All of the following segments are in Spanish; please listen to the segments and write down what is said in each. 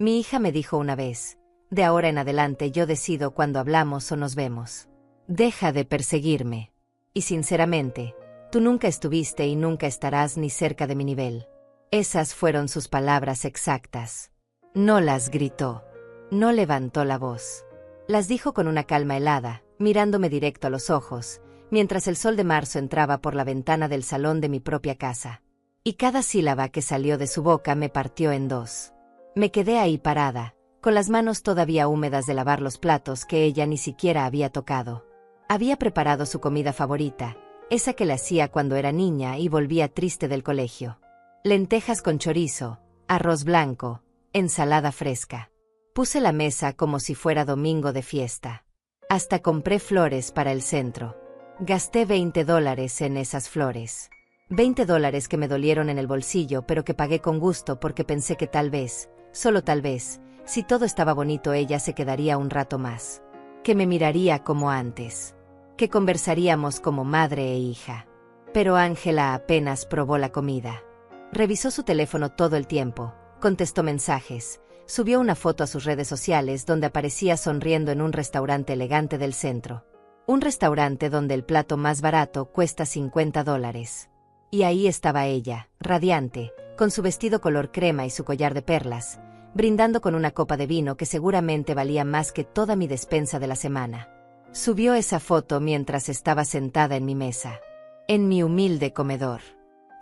Mi hija me dijo una vez: de ahora en adelante yo decido cuándo hablamos o nos vemos. Deja de perseguirme. Y sinceramente, tú nunca estuviste y nunca estarás ni cerca de mi nivel. Esas fueron sus palabras exactas. No las gritó. No levantó la voz. Las dijo con una calma helada, mirándome directo a los ojos, mientras el sol de marzo entraba por la ventana del salón de mi propia casa. Y cada sílaba que salió de su boca me partió en dos. Me quedé ahí parada, con las manos todavía húmedas de lavar los platos que ella ni siquiera había tocado. Había preparado su comida favorita, esa que le hacía cuando era niña y volvía triste del colegio. Lentejas con chorizo, arroz blanco, ensalada fresca. Puse la mesa como si fuera domingo de fiesta. Hasta compré flores para el centro. Gasté $20 en esas flores. $20 que me dolieron en el bolsillo, pero que pagué con gusto porque pensé que tal vez, solo tal vez, si todo estaba bonito ella se quedaría un rato más. Que me miraría como antes. Que conversaríamos como madre e hija. Pero Ángela apenas probó la comida. Revisó su teléfono todo el tiempo, contestó mensajes, subió una foto a sus redes sociales donde aparecía sonriendo en un restaurante elegante del centro. Un restaurante donde el plato más barato cuesta $50. Y ahí estaba ella, radiante, con su vestido color crema y su collar de perlas, brindando con una copa de vino que seguramente valía más que toda mi despensa de la semana. Subió esa foto mientras estaba sentada en mi mesa, en mi humilde comedor,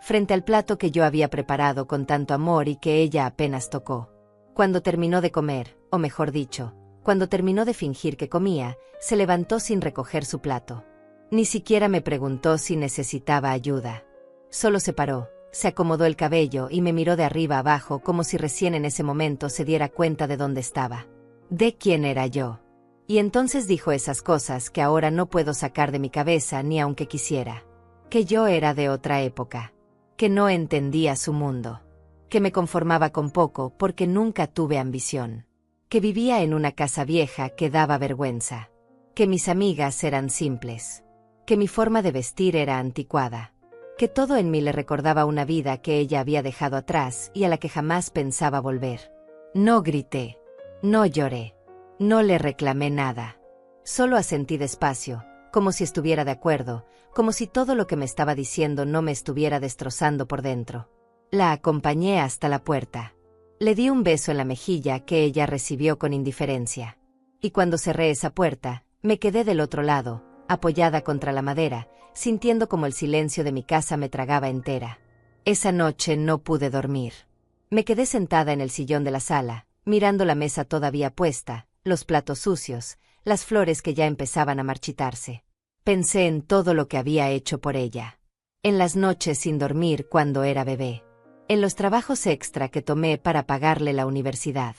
frente al plato que yo había preparado con tanto amor y que ella apenas tocó. Cuando terminó de comer, o mejor dicho, cuando terminó de fingir que comía, se levantó sin recoger su plato. Ni siquiera me preguntó si necesitaba ayuda. Solo se paró, se acomodó el cabello y me miró de arriba abajo como si recién en ese momento se diera cuenta de dónde estaba, de quién era yo. Y entonces dijo esas cosas que ahora no puedo sacar de mi cabeza ni aunque quisiera. Que yo era de otra época. Que no entendía su mundo. Que me conformaba con poco porque nunca tuve ambición. Que vivía en una casa vieja que daba vergüenza. Que mis amigas eran simples. Que mi forma de vestir era anticuada. Que todo en mí le recordaba una vida que ella había dejado atrás y a la que jamás pensaba volver. No grité. No lloré. No le reclamé nada. Solo asentí despacio, como si estuviera de acuerdo, como si todo lo que me estaba diciendo no me estuviera destrozando por dentro. La acompañé hasta la puerta. Le di un beso en la mejilla que ella recibió con indiferencia. Y cuando cerré esa puerta, me quedé del otro lado, apoyada contra la madera, sintiendo como el silencio de mi casa me tragaba entera. Esa noche no pude dormir. Me quedé sentada en el sillón de la sala, mirando la mesa todavía puesta, los platos sucios, las flores que ya empezaban a marchitarse. Pensé en todo lo que había hecho por ella. En las noches sin dormir cuando era bebé. En los trabajos extra que tomé para pagarle la universidad.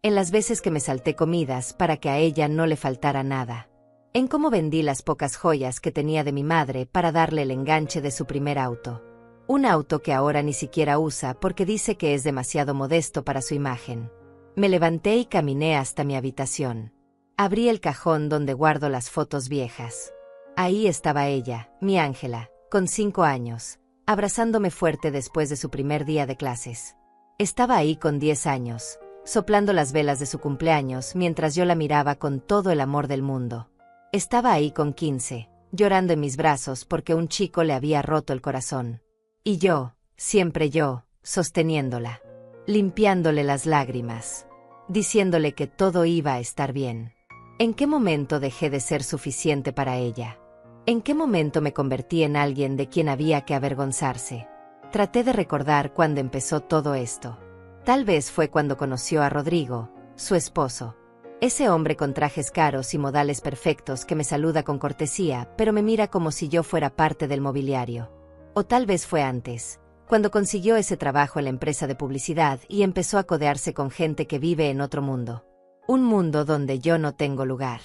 En las veces que me salté comidas para que a ella no le faltara nada. En cómo vendí las pocas joyas que tenía de mi madre para darle el enganche de su primer auto. Un auto que ahora ni siquiera usa porque dice que es demasiado modesto para su imagen. Me levanté y caminé hasta mi habitación. Abrí el cajón donde guardo las fotos viejas. Ahí estaba ella, mi Ángela, con 5 años, abrazándome fuerte después de su primer día de clases. Estaba ahí con 10 años, soplando las velas de su cumpleaños mientras yo la miraba con todo el amor del mundo. Estaba ahí con 15, llorando en mis brazos porque un chico le había roto el corazón. Y yo, siempre yo, sosteniéndola, limpiándole las lágrimas, diciéndole que todo iba a estar bien. ¿En qué momento dejé de ser suficiente para ella? ¿En qué momento me convertí en alguien de quien había que avergonzarse? Traté de recordar cuándo empezó todo esto. Tal vez fue cuando conoció a Rodrigo, su esposo. Ese hombre con trajes caros y modales perfectos que me saluda con cortesía, pero me mira como si yo fuera parte del mobiliario. O tal vez fue antes, cuando consiguió ese trabajo en la empresa de publicidad y empezó a codearse con gente que vive en otro mundo. Un mundo donde yo no tengo lugar.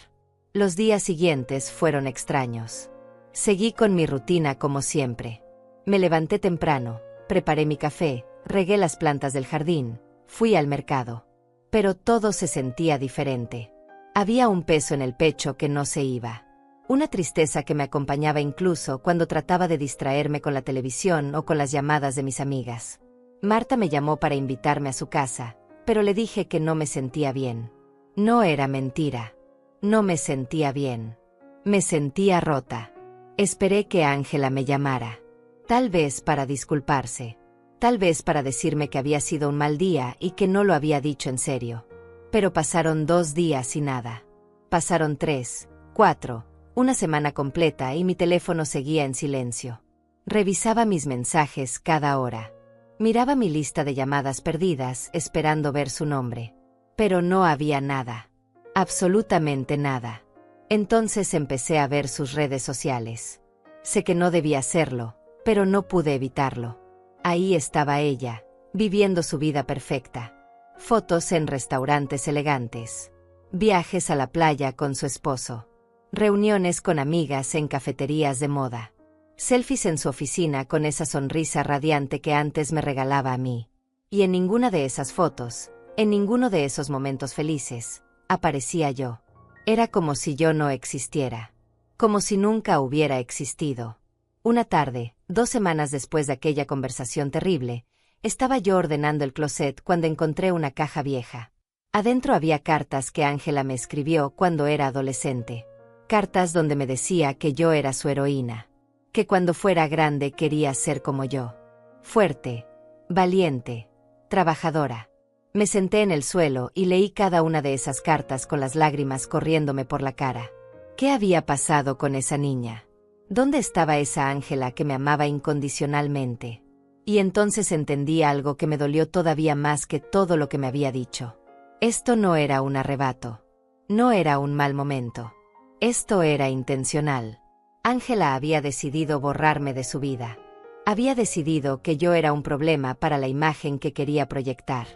Los días siguientes fueron extraños. Seguí con mi rutina como siempre. Me levanté temprano, preparé mi café, regué las plantas del jardín, fui al mercado. Pero todo se sentía diferente. Había un peso en el pecho que no se iba. Una tristeza que me acompañaba incluso cuando trataba de distraerme con la televisión o con las llamadas de mis amigas. Marta me llamó para invitarme a su casa, pero le dije que no me sentía bien. No era mentira. No me sentía bien. Me sentía rota. Esperé que Ángela me llamara. Tal vez para disculparse. Tal vez para decirme que había sido un mal día y que no lo había dicho en serio. Pero pasaron 2 días y nada. Pasaron 3, 4, una semana completa y mi teléfono seguía en silencio. Revisaba mis mensajes cada hora. Miraba mi lista de llamadas perdidas esperando ver su nombre. Pero no había nada. Absolutamente nada. Entonces empecé a ver sus redes sociales. Sé que no debía hacerlo, pero no pude evitarlo. Ahí estaba ella, viviendo su vida perfecta. Fotos en restaurantes elegantes. Viajes a la playa con su esposo. Reuniones con amigas en cafeterías de moda. Selfies en su oficina con esa sonrisa radiante que antes me regalaba a mí. Y en ninguna de esas fotos, en ninguno de esos momentos felices, aparecía yo. Era como si yo no existiera. Como si nunca hubiera existido. Una tarde, 2 semanas después de aquella conversación terrible, estaba yo ordenando el closet cuando encontré una caja vieja. Adentro había cartas que Ángela me escribió cuando era adolescente. Cartas donde me decía que yo era su heroína. Que cuando fuera grande quería ser como yo. Fuerte, valiente, trabajadora. Me senté en el suelo y leí cada una de esas cartas con las lágrimas corriéndome por la cara. ¿Qué había pasado con esa niña? ¿Dónde estaba esa Ángela que me amaba incondicionalmente? Y entonces entendí algo que me dolió todavía más que todo lo que me había dicho. Esto no era un arrebato. No era un mal momento. Esto era intencional. Ángela había decidido borrarme de su vida. Había decidido que yo era un problema para la imagen que quería proyectar.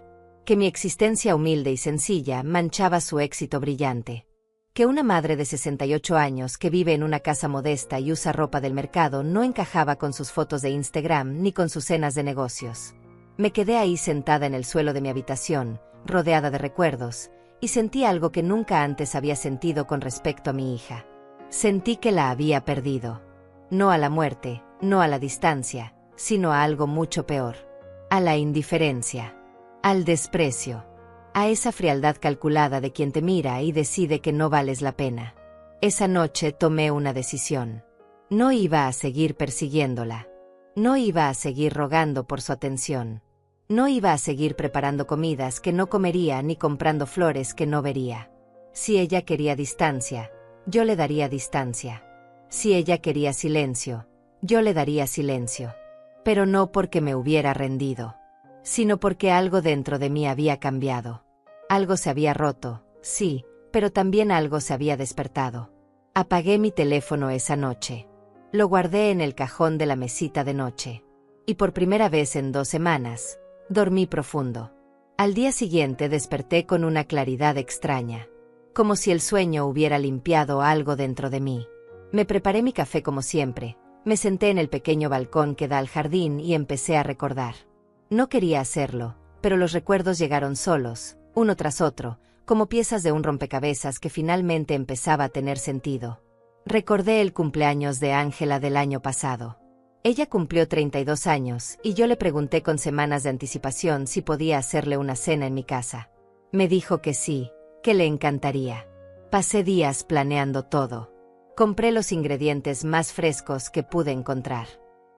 Que mi existencia humilde y sencilla manchaba su éxito brillante. Que una madre de 68 años que vive en una casa modesta y usa ropa del mercado no encajaba con sus fotos de Instagram ni con sus cenas de negocios. Me quedé ahí sentada en el suelo de mi habitación, rodeada de recuerdos, y sentí algo que nunca antes había sentido con respecto a mi hija. Sentí que la había perdido. No a la muerte, no a la distancia, sino a algo mucho peor. A la indiferencia. Al desprecio. A esa frialdad calculada de quien te mira y decide que no vales la pena. Esa noche tomé una decisión. No iba a seguir persiguiéndola. No iba a seguir rogando por su atención. No iba a seguir preparando comidas que no comería ni comprando flores que no vería. Si ella quería distancia, yo le daría distancia. Si ella quería silencio, yo le daría silencio. Pero no porque me hubiera rendido, sino porque algo dentro de mí había cambiado. Algo se había roto, sí, pero también algo se había despertado. Apagué mi teléfono esa noche. Lo guardé en el cajón de la mesita de noche. Y por primera vez en 2 semanas, dormí profundo. Al día siguiente desperté con una claridad extraña. Como si el sueño hubiera limpiado algo dentro de mí. Me preparé mi café como siempre, me senté en el pequeño balcón que da al jardín y empecé a recordar. No quería hacerlo, pero los recuerdos llegaron solos, uno tras otro, como piezas de un rompecabezas que finalmente empezaba a tener sentido. Recordé el cumpleaños de Ángela del año pasado. Ella cumplió 32 años y yo le pregunté con semanas de anticipación si podía hacerle una cena en mi casa. Me dijo que sí, que le encantaría. Pasé días planeando todo. Compré los ingredientes más frescos que pude encontrar.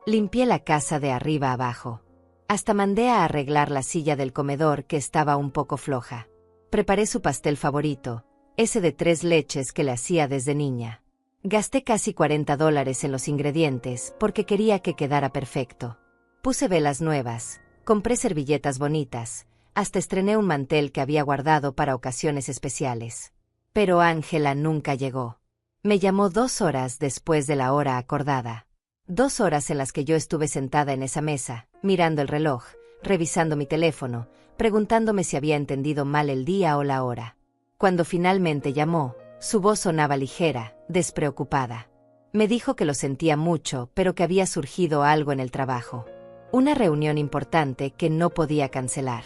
Limpié la casa de arriba abajo. Hasta mandé a arreglar la silla del comedor que estaba un poco floja. Preparé su pastel favorito, ese de 3 leches que le hacía desde niña. Gasté casi $40 en los ingredientes porque quería que quedara perfecto. Puse velas nuevas, compré servilletas bonitas, hasta estrené un mantel que había guardado para ocasiones especiales. Pero Ángela nunca llegó. Me llamó 2 horas después de la hora acordada. 2 horas en las que yo estuve sentada en esa mesa, mirando el reloj, revisando mi teléfono, preguntándome si había entendido mal el día o la hora. Cuando finalmente llamó, su voz sonaba ligera, despreocupada. Me dijo que lo sentía mucho, pero que había surgido algo en el trabajo. Una reunión importante que no podía cancelar.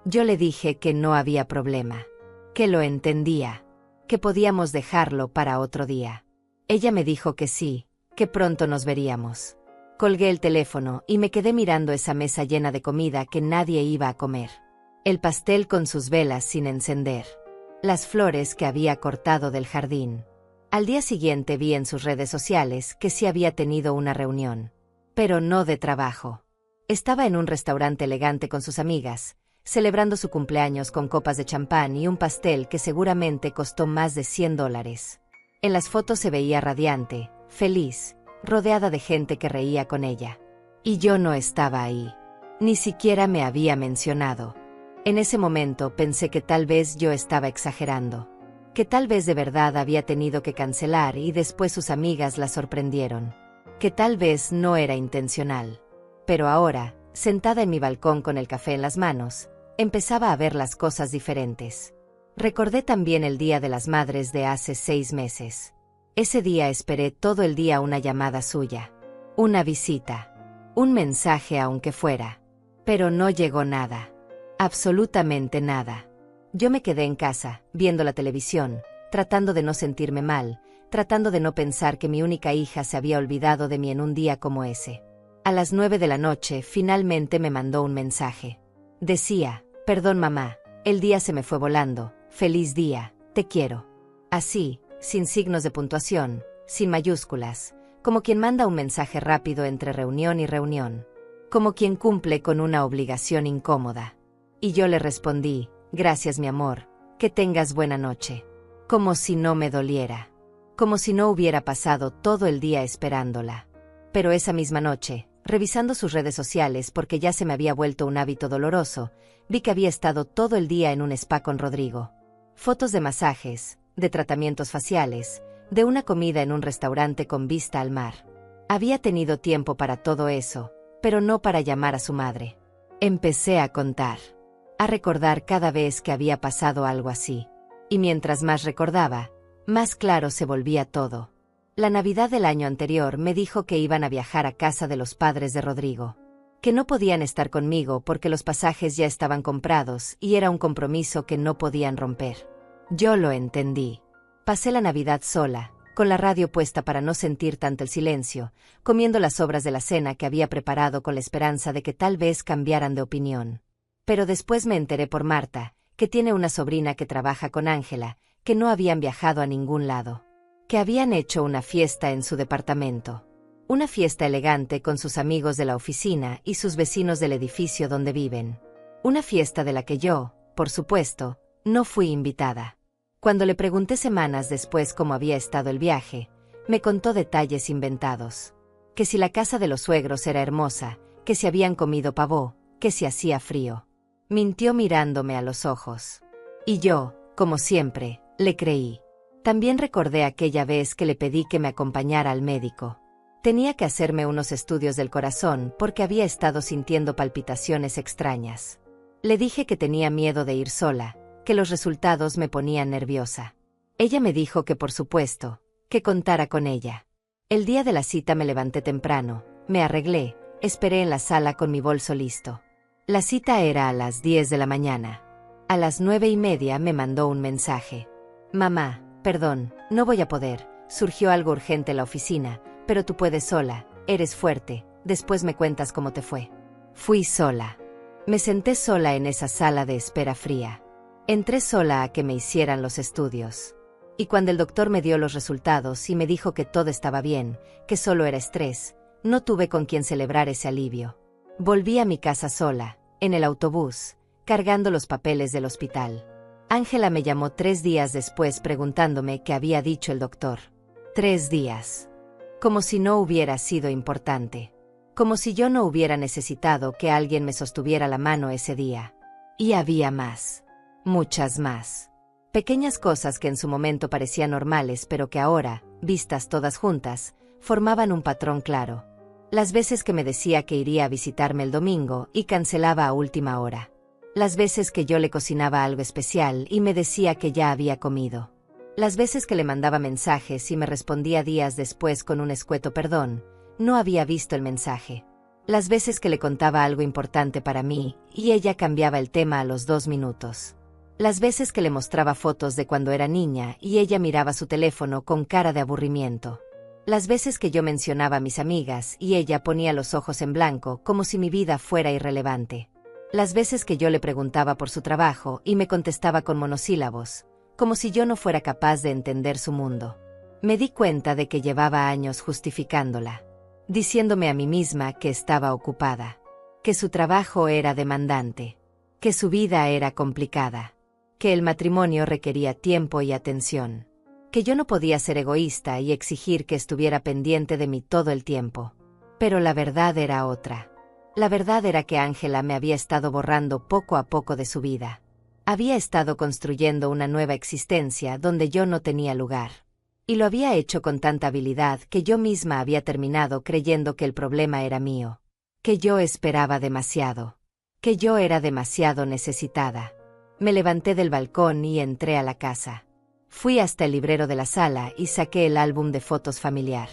Yo le dije que no había problema. Que lo entendía. Que podíamos dejarlo para otro día. Ella me dijo que sí, que pronto nos veríamos. Colgué el teléfono y me quedé mirando esa mesa llena de comida que nadie iba a comer. El pastel con sus velas sin encender. Las flores que había cortado del jardín. Al día siguiente vi en sus redes sociales que sí había tenido una reunión. Pero no de trabajo. Estaba en un restaurante elegante con sus amigas, celebrando su cumpleaños con copas de champán y un pastel que seguramente costó más de $100. En las fotos se veía radiante, feliz, rodeada de gente que reía con ella. Y yo no estaba ahí. Ni siquiera me había mencionado. En ese momento pensé que tal vez yo estaba exagerando. Que tal vez de verdad había tenido que cancelar y después sus amigas la sorprendieron. Que tal vez no era intencional. Pero ahora, sentada en mi balcón con el café en las manos, empezaba a ver las cosas diferentes. Recordé también el Día de las Madres de hace 6 meses. Ese día esperé todo el día una llamada suya. Una visita. Un mensaje aunque fuera. Pero no llegó nada. Absolutamente nada. Yo me quedé en casa, viendo la televisión, tratando de no sentirme mal, tratando de no pensar que mi única hija se había olvidado de mí en un día como ese. A las 9 de la noche, finalmente me mandó un mensaje. Decía: perdón mamá, el día se me fue volando, feliz día, te quiero. Así, sin signos de puntuación, sin mayúsculas, como quien manda un mensaje rápido entre reunión y reunión. Como quien cumple con una obligación incómoda. Y yo le respondí: gracias mi amor, que tengas buena noche. Como si no me doliera. Como si no hubiera pasado todo el día esperándola. Pero esa misma noche, revisando sus redes sociales porque ya se me había vuelto un hábito doloroso, vi que había estado todo el día en un spa con Rodrigo. Fotos de masajes, de tratamientos faciales, de una comida en un restaurante con vista al mar. Había tenido tiempo para todo eso, pero no para llamar a su madre. Empecé a contar. A recordar cada vez que había pasado algo así. Y mientras más recordaba, más claro se volvía todo. La Navidad del año anterior me dijo que iban a viajar a casa de los padres de Rodrigo. Que no podían estar conmigo porque los pasajes ya estaban comprados y era un compromiso que no podían romper. Yo lo entendí. Pasé la Navidad sola, con la radio puesta para no sentir tanto el silencio, comiendo las sobras de la cena que había preparado con la esperanza de que tal vez cambiaran de opinión. Pero después me enteré por Marta, que tiene una sobrina que trabaja con Ángela, que no habían viajado a ningún lado. Que habían hecho una fiesta en su departamento. Una fiesta elegante con sus amigos de la oficina y sus vecinos del edificio donde viven. Una fiesta de la que yo, por supuesto, no fui invitada. Cuando le pregunté semanas después cómo había estado el viaje, me contó detalles inventados. Que si la casa de los suegros era hermosa, que si habían comido pavó, que si hacía frío. Mintió mirándome a los ojos. Y yo, como siempre, le creí. También recordé aquella vez que le pedí que me acompañara al médico. Tenía que hacerme unos estudios del corazón porque había estado sintiendo palpitaciones extrañas. Le dije que tenía miedo de ir sola, que los resultados me ponían nerviosa. Ella me dijo que por supuesto, que contara con ella. El día de la cita me levanté temprano, me arreglé, esperé en la sala con mi bolso listo. La cita era a las 10 de la mañana. A las 9:30 me mandó un mensaje. Mamá, perdón, no voy a poder, surgió algo urgente en la oficina, pero tú puedes sola, eres fuerte, después me cuentas cómo te fue. Fui sola. Me senté sola en esa sala de espera fría. Entré sola a que me hicieran los estudios. Y cuando el doctor me dio los resultados y me dijo que todo estaba bien, que solo era estrés, no tuve con quien celebrar ese alivio. Volví a mi casa sola, en el autobús, cargando los papeles del hospital. Ángela me llamó 3 días después preguntándome qué había dicho el doctor. 3 días. Como si no hubiera sido importante. Como si yo no hubiera necesitado que alguien me sostuviera la mano ese día. Y había más. Muchas más. Pequeñas cosas que en su momento parecían normales pero que ahora, vistas todas juntas, formaban un patrón claro. Las veces que me decía que iría a visitarme el domingo y cancelaba a última hora. Las veces que yo le cocinaba algo especial y me decía que ya había comido. Las veces que le mandaba mensajes y me respondía días después con un escueto perdón, no había visto el mensaje. Las veces que le contaba algo importante para mí y ella cambiaba el tema a los 2 minutos. Las veces que le mostraba fotos de cuando era niña y ella miraba su teléfono con cara de aburrimiento. Las veces que yo mencionaba a mis amigas y ella ponía los ojos en blanco como si mi vida fuera irrelevante. Las veces que yo le preguntaba por su trabajo y me contestaba con monosílabos, como si yo no fuera capaz de entender su mundo. Me di cuenta de que llevaba años justificándola, diciéndome a mí misma que estaba ocupada, que su trabajo era demandante, que su vida era complicada, que el matrimonio requería tiempo y atención, que yo no podía ser egoísta y exigir que estuviera pendiente de mí todo el tiempo. Pero la verdad era otra. La verdad era que Ángela me había estado borrando poco a poco de su vida. Había estado construyendo una nueva existencia donde yo no tenía lugar. Y lo había hecho con tanta habilidad que yo misma había terminado creyendo que el problema era mío, que yo esperaba demasiado, que yo era demasiado necesitada. Me levanté del balcón y entré a la casa. Fui hasta el librero de la sala y saqué el álbum de fotos familiar.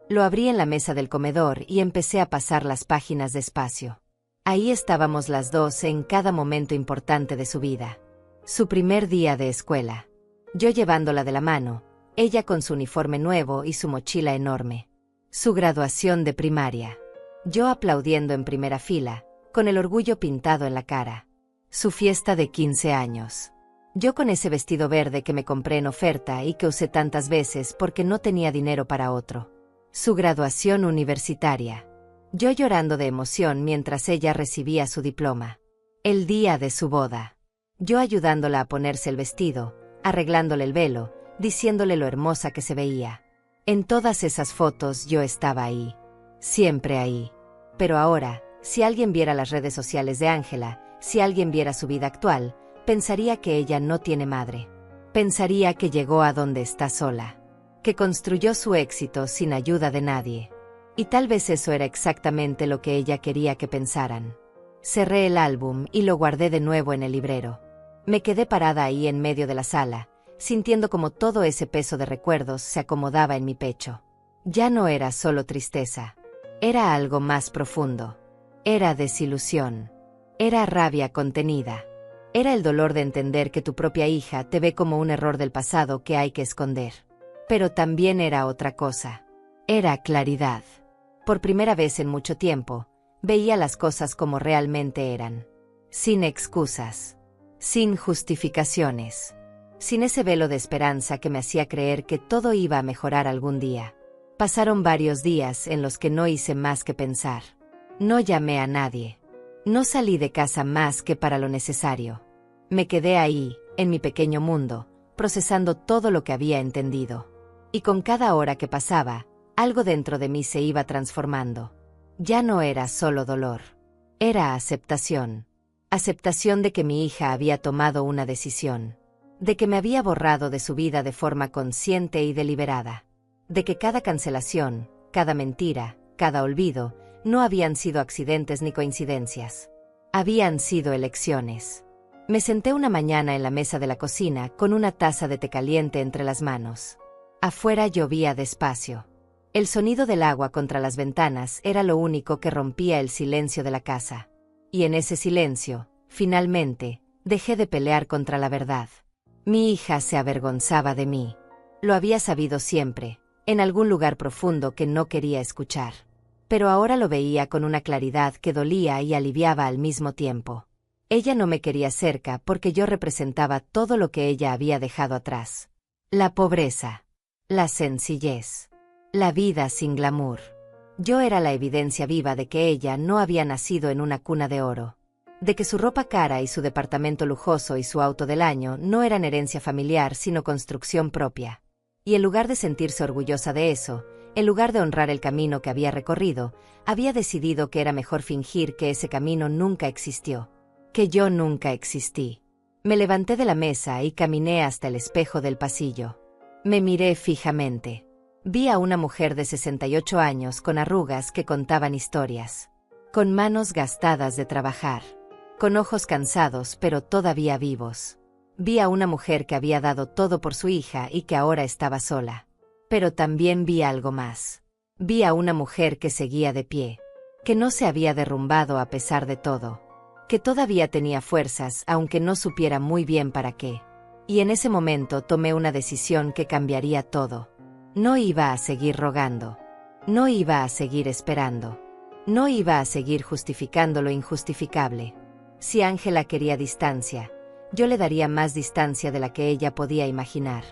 Lo abrí en la mesa del comedor y empecé a pasar las páginas despacio. Ahí estábamos las dos en cada momento importante de su vida. Su primer día de escuela. Yo llevándola de la mano, ella con su uniforme nuevo y su mochila enorme. Su graduación de primaria. Yo aplaudiendo en primera fila, con el orgullo pintado en la cara. Su fiesta de 15 años. Yo con ese vestido verde que me compré en oferta y que usé tantas veces porque no tenía dinero para otro. Su graduación universitaria. Yo llorando de emoción mientras ella recibía su diploma. El día de su boda. Yo ayudándola a ponerse el vestido, arreglándole el velo, diciéndole lo hermosa que se veía. En todas esas fotos yo estaba ahí. Siempre ahí. Pero ahora, si alguien viera las redes sociales de Ángela, si alguien viera su vida actual, pensaría que ella no tiene madre. Pensaría que llegó a donde está sola. Que construyó su éxito sin ayuda de nadie. Y tal vez eso era exactamente lo que ella quería que pensaran. Cerré el álbum y lo guardé de nuevo en el librero. Me quedé parada ahí en medio de la sala, sintiendo como todo ese peso de recuerdos se acomodaba en mi pecho. Ya no era solo tristeza. Era algo más profundo. Era desilusión. Era rabia contenida. Era el dolor de entender que tu propia hija te ve como un error del pasado que hay que esconder. Pero también era otra cosa. Era claridad. Por primera vez en mucho tiempo, veía las cosas como realmente eran. Sin excusas. Sin justificaciones. Sin ese velo de esperanza que me hacía creer que todo iba a mejorar algún día. Pasaron varios días en los que no hice más que pensar. No llamé a nadie. No salí de casa más que para lo necesario. Me quedé ahí, en mi pequeño mundo, procesando todo lo que había entendido. Y con cada hora que pasaba, algo dentro de mí se iba transformando. Ya no era solo dolor. Era aceptación. Aceptación de que mi hija había tomado una decisión. De que me había borrado de su vida de forma consciente y deliberada. De que cada cancelación, cada mentira, cada olvido, no habían sido accidentes ni coincidencias. Habían sido elecciones. Me senté una mañana en la mesa de la cocina con una taza de té caliente entre las manos. Afuera llovía despacio. El sonido del agua contra las ventanas era lo único que rompía el silencio de la casa. Y en ese silencio, finalmente, dejé de pelear contra la verdad. Mi hija se avergonzaba de mí. Lo había sabido siempre, en algún lugar profundo que no quería escuchar. Pero ahora lo veía con una claridad que dolía y aliviaba al mismo tiempo. Ella no me quería cerca porque yo representaba todo lo que ella había dejado atrás. La pobreza. La sencillez. La vida sin glamour. Yo era la evidencia viva de que ella no había nacido en una cuna de oro. De que su ropa cara y su departamento lujoso y su auto del año no eran herencia familiar sino construcción propia. Y en lugar de sentirse orgullosa de eso, en lugar de honrar el camino que había recorrido, había decidido que era mejor fingir que ese camino nunca existió. Que yo nunca existí. Me levanté de la mesa y caminé hasta el espejo del pasillo. Me miré fijamente. Vi a una mujer de 68 años con arrugas que contaban historias. Con manos gastadas de trabajar. Con ojos cansados pero todavía vivos. Vi a una mujer que había dado todo por su hija y que ahora estaba sola. Pero también vi algo más. Vi a una mujer que seguía de pie. Que no se había derrumbado a pesar de todo. Que todavía tenía fuerzas aunque no supiera muy bien para qué. Y en ese momento tomé una decisión que cambiaría todo. No iba a seguir rogando. No iba a seguir esperando. No iba a seguir justificando lo injustificable. Si Ángela quería distancia, yo le daría más distancia de la que ella podía imaginar.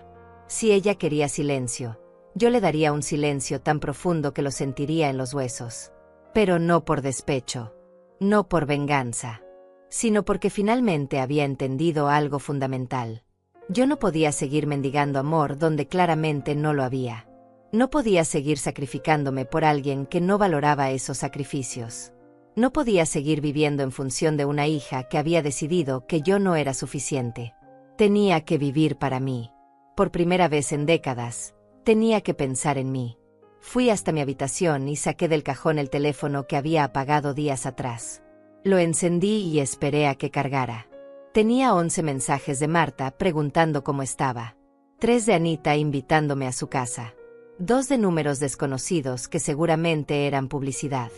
Si ella quería silencio, yo le daría un silencio tan profundo que lo sentiría en los huesos. Pero no por despecho, no por venganza, sino porque finalmente había entendido algo fundamental. Yo no podía seguir mendigando amor donde claramente no lo había. No podía seguir sacrificándome por alguien que no valoraba esos sacrificios. No podía seguir viviendo en función de una hija que había decidido que yo no era suficiente. Tenía que vivir para mí. Por primera vez en décadas, tenía que pensar en mí. Fui hasta mi habitación y saqué del cajón el teléfono que había apagado días atrás. Lo encendí y esperé a que cargara. Tenía 11 mensajes de Marta preguntando cómo estaba. 3 de Anita invitándome a su casa. 2 de números desconocidos que seguramente eran publicidad.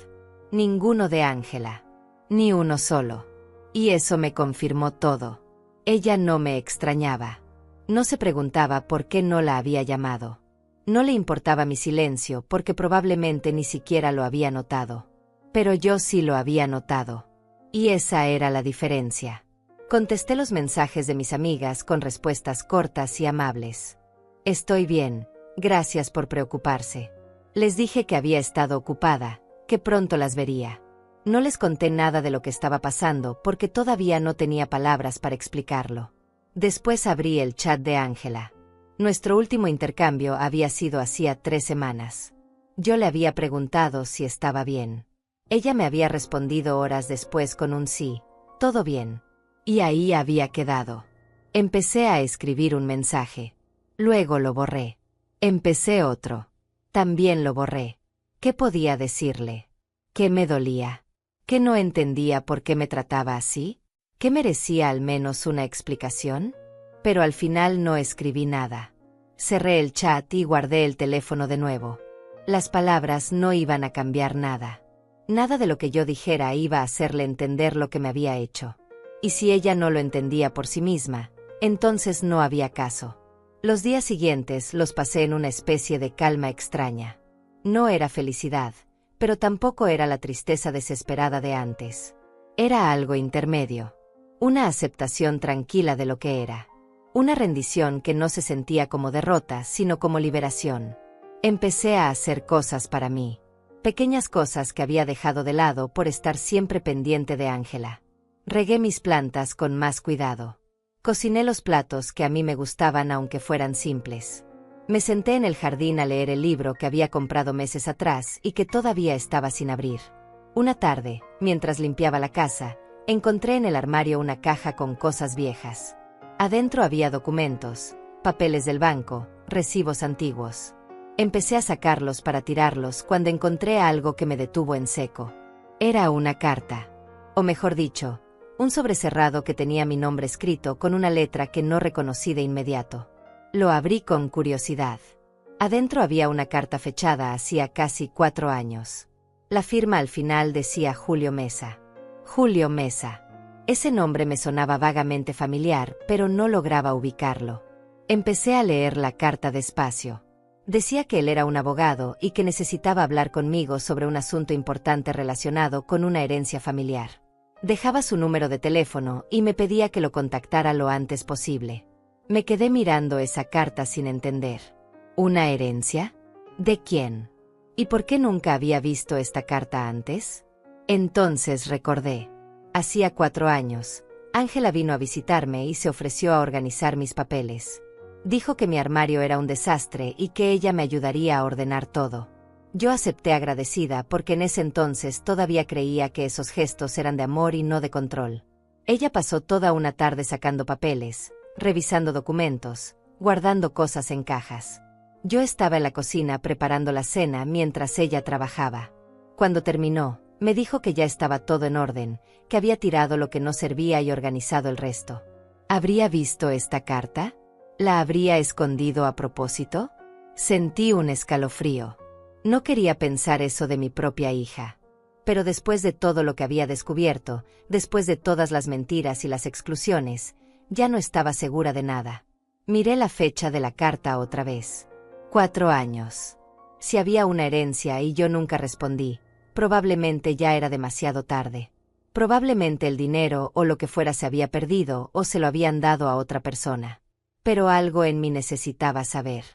Ninguno de Ángela. Ni uno solo. Y eso me confirmó todo. Ella no me extrañaba. No se preguntaba por qué no la había llamado. No le importaba mi silencio porque probablemente ni siquiera lo había notado. Pero yo sí lo había notado. Y esa era la diferencia. Contesté los mensajes de mis amigas con respuestas cortas y amables. Estoy bien, gracias por preocuparse. Les dije que había estado ocupada, que pronto las vería. No les conté nada de lo que estaba pasando porque todavía no tenía palabras para explicarlo. Después abrí el chat de Ángela. Nuestro último intercambio había sido hacía 3 semanas. Yo le había preguntado si estaba bien. Ella me había respondido horas después con un sí, todo bien. Y ahí había quedado. Empecé a escribir un mensaje. Luego lo borré. Empecé otro. También lo borré. ¿Qué podía decirle? ¿Qué me dolía? ¿Qué no entendía por qué me trataba así? ¿Qué merecía al menos una explicación? Pero al final no escribí nada. Cerré el chat y guardé el teléfono de nuevo. Las palabras no iban a cambiar nada. Nada de lo que yo dijera iba a hacerle entender lo que me había hecho. Y si ella no lo entendía por sí misma, entonces no había caso. Los días siguientes los pasé en una especie de calma extraña. No era felicidad, pero tampoco era la tristeza desesperada de antes. Era algo intermedio. Una aceptación tranquila de lo que era. Una rendición que no se sentía como derrota, sino como liberación. Empecé a hacer cosas para mí. Pequeñas cosas que había dejado de lado por estar siempre pendiente de Ángela. Regué mis plantas con más cuidado. Cociné los platos que a mí me gustaban aunque fueran simples. Me senté en el jardín a leer el libro que había comprado meses atrás y que todavía estaba sin abrir. Una tarde, mientras limpiaba la casa, encontré en el armario una caja con cosas viejas. Adentro había documentos, papeles del banco, recibos antiguos. Empecé a sacarlos para tirarlos cuando encontré algo que me detuvo en seco. Era una carta. O mejor dicho, un sobrecerrado que tenía mi nombre escrito con una letra que no reconocí de inmediato. Lo abrí con curiosidad. Adentro había una carta fechada hacía casi 4 años. La firma al final decía Julio Mesa. Julio Mesa. Ese nombre me sonaba vagamente familiar, pero no lograba ubicarlo. Empecé a leer la carta despacio. Decía que él era un abogado y que necesitaba hablar conmigo sobre un asunto importante relacionado con una herencia familiar. Dejaba su número de teléfono y me pedía que lo contactara lo antes posible. Me quedé mirando esa carta sin entender. ¿Una herencia? ¿De quién? ¿Y por qué nunca había visto esta carta antes? Entonces recordé. Hacía 4 años, Ángela vino a visitarme y se ofreció a organizar mis papeles. Dijo que mi armario era un desastre y que ella me ayudaría a ordenar todo. Yo acepté agradecida porque en ese entonces todavía creía que esos gestos eran de amor y no de control. Ella pasó toda una tarde sacando papeles, revisando documentos, guardando cosas en cajas. Yo estaba en la cocina preparando la cena mientras ella trabajaba. Cuando terminó, me dijo que ya estaba todo en orden, que había tirado lo que no servía y organizado el resto. ¿Habría visto esta carta? ¿La habría escondido a propósito? Sentí un escalofrío. No quería pensar eso de mi propia hija. Pero después de todo lo que había descubierto, después de todas las mentiras y las exclusiones, ya no estaba segura de nada. Miré la fecha de la carta otra vez. 4 años. Si había una herencia y yo nunca respondí, probablemente ya era demasiado tarde. Probablemente el dinero o lo que fuera se había perdido o se lo habían dado a otra persona. Pero algo en mí necesitaba saber.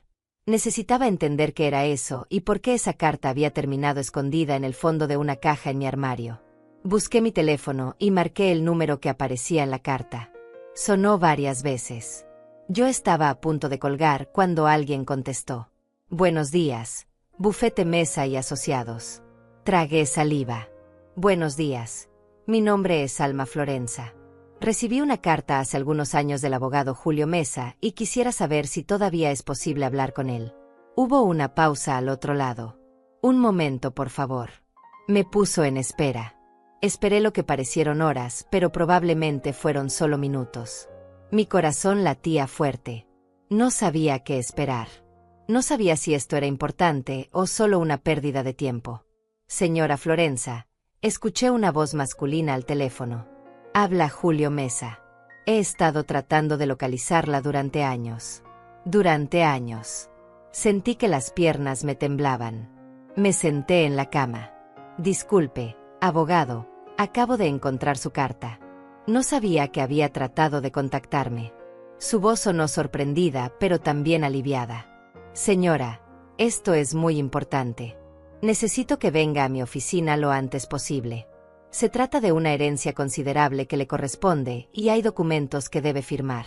Necesitaba entender qué era eso y por qué esa carta había terminado escondida en el fondo de una caja en mi armario. Busqué mi teléfono y marqué el número que aparecía en la carta. Sonó varias veces. Yo estaba a punto de colgar cuando alguien contestó. Buenos días, Bufete Mesa y Asociados. Tragué saliva. Buenos días. Mi nombre es Alma Florenza. Recibí una carta hace algunos años del abogado Julio Mesa y quisiera saber si todavía es posible hablar con él. Hubo una pausa al otro lado. Un momento, por favor. Me puso en espera. Esperé lo que parecieron horas, pero probablemente fueron solo minutos. Mi corazón latía fuerte. No sabía qué esperar. No sabía si esto era importante o solo una pérdida de tiempo. Señora Florenza, escuché una voz masculina al teléfono. Habla Julio Mesa. He estado tratando de localizarla durante años. Durante años. Sentí que las piernas me temblaban. Me senté en la cama. Disculpe, abogado, acabo de encontrar su carta. No sabía que había tratado de contactarme. Su voz sonó sorprendida, pero también aliviada. Señora, esto es muy importante. Necesito que venga a mi oficina lo antes posible. Se trata de una herencia considerable que le corresponde y hay documentos que debe firmar.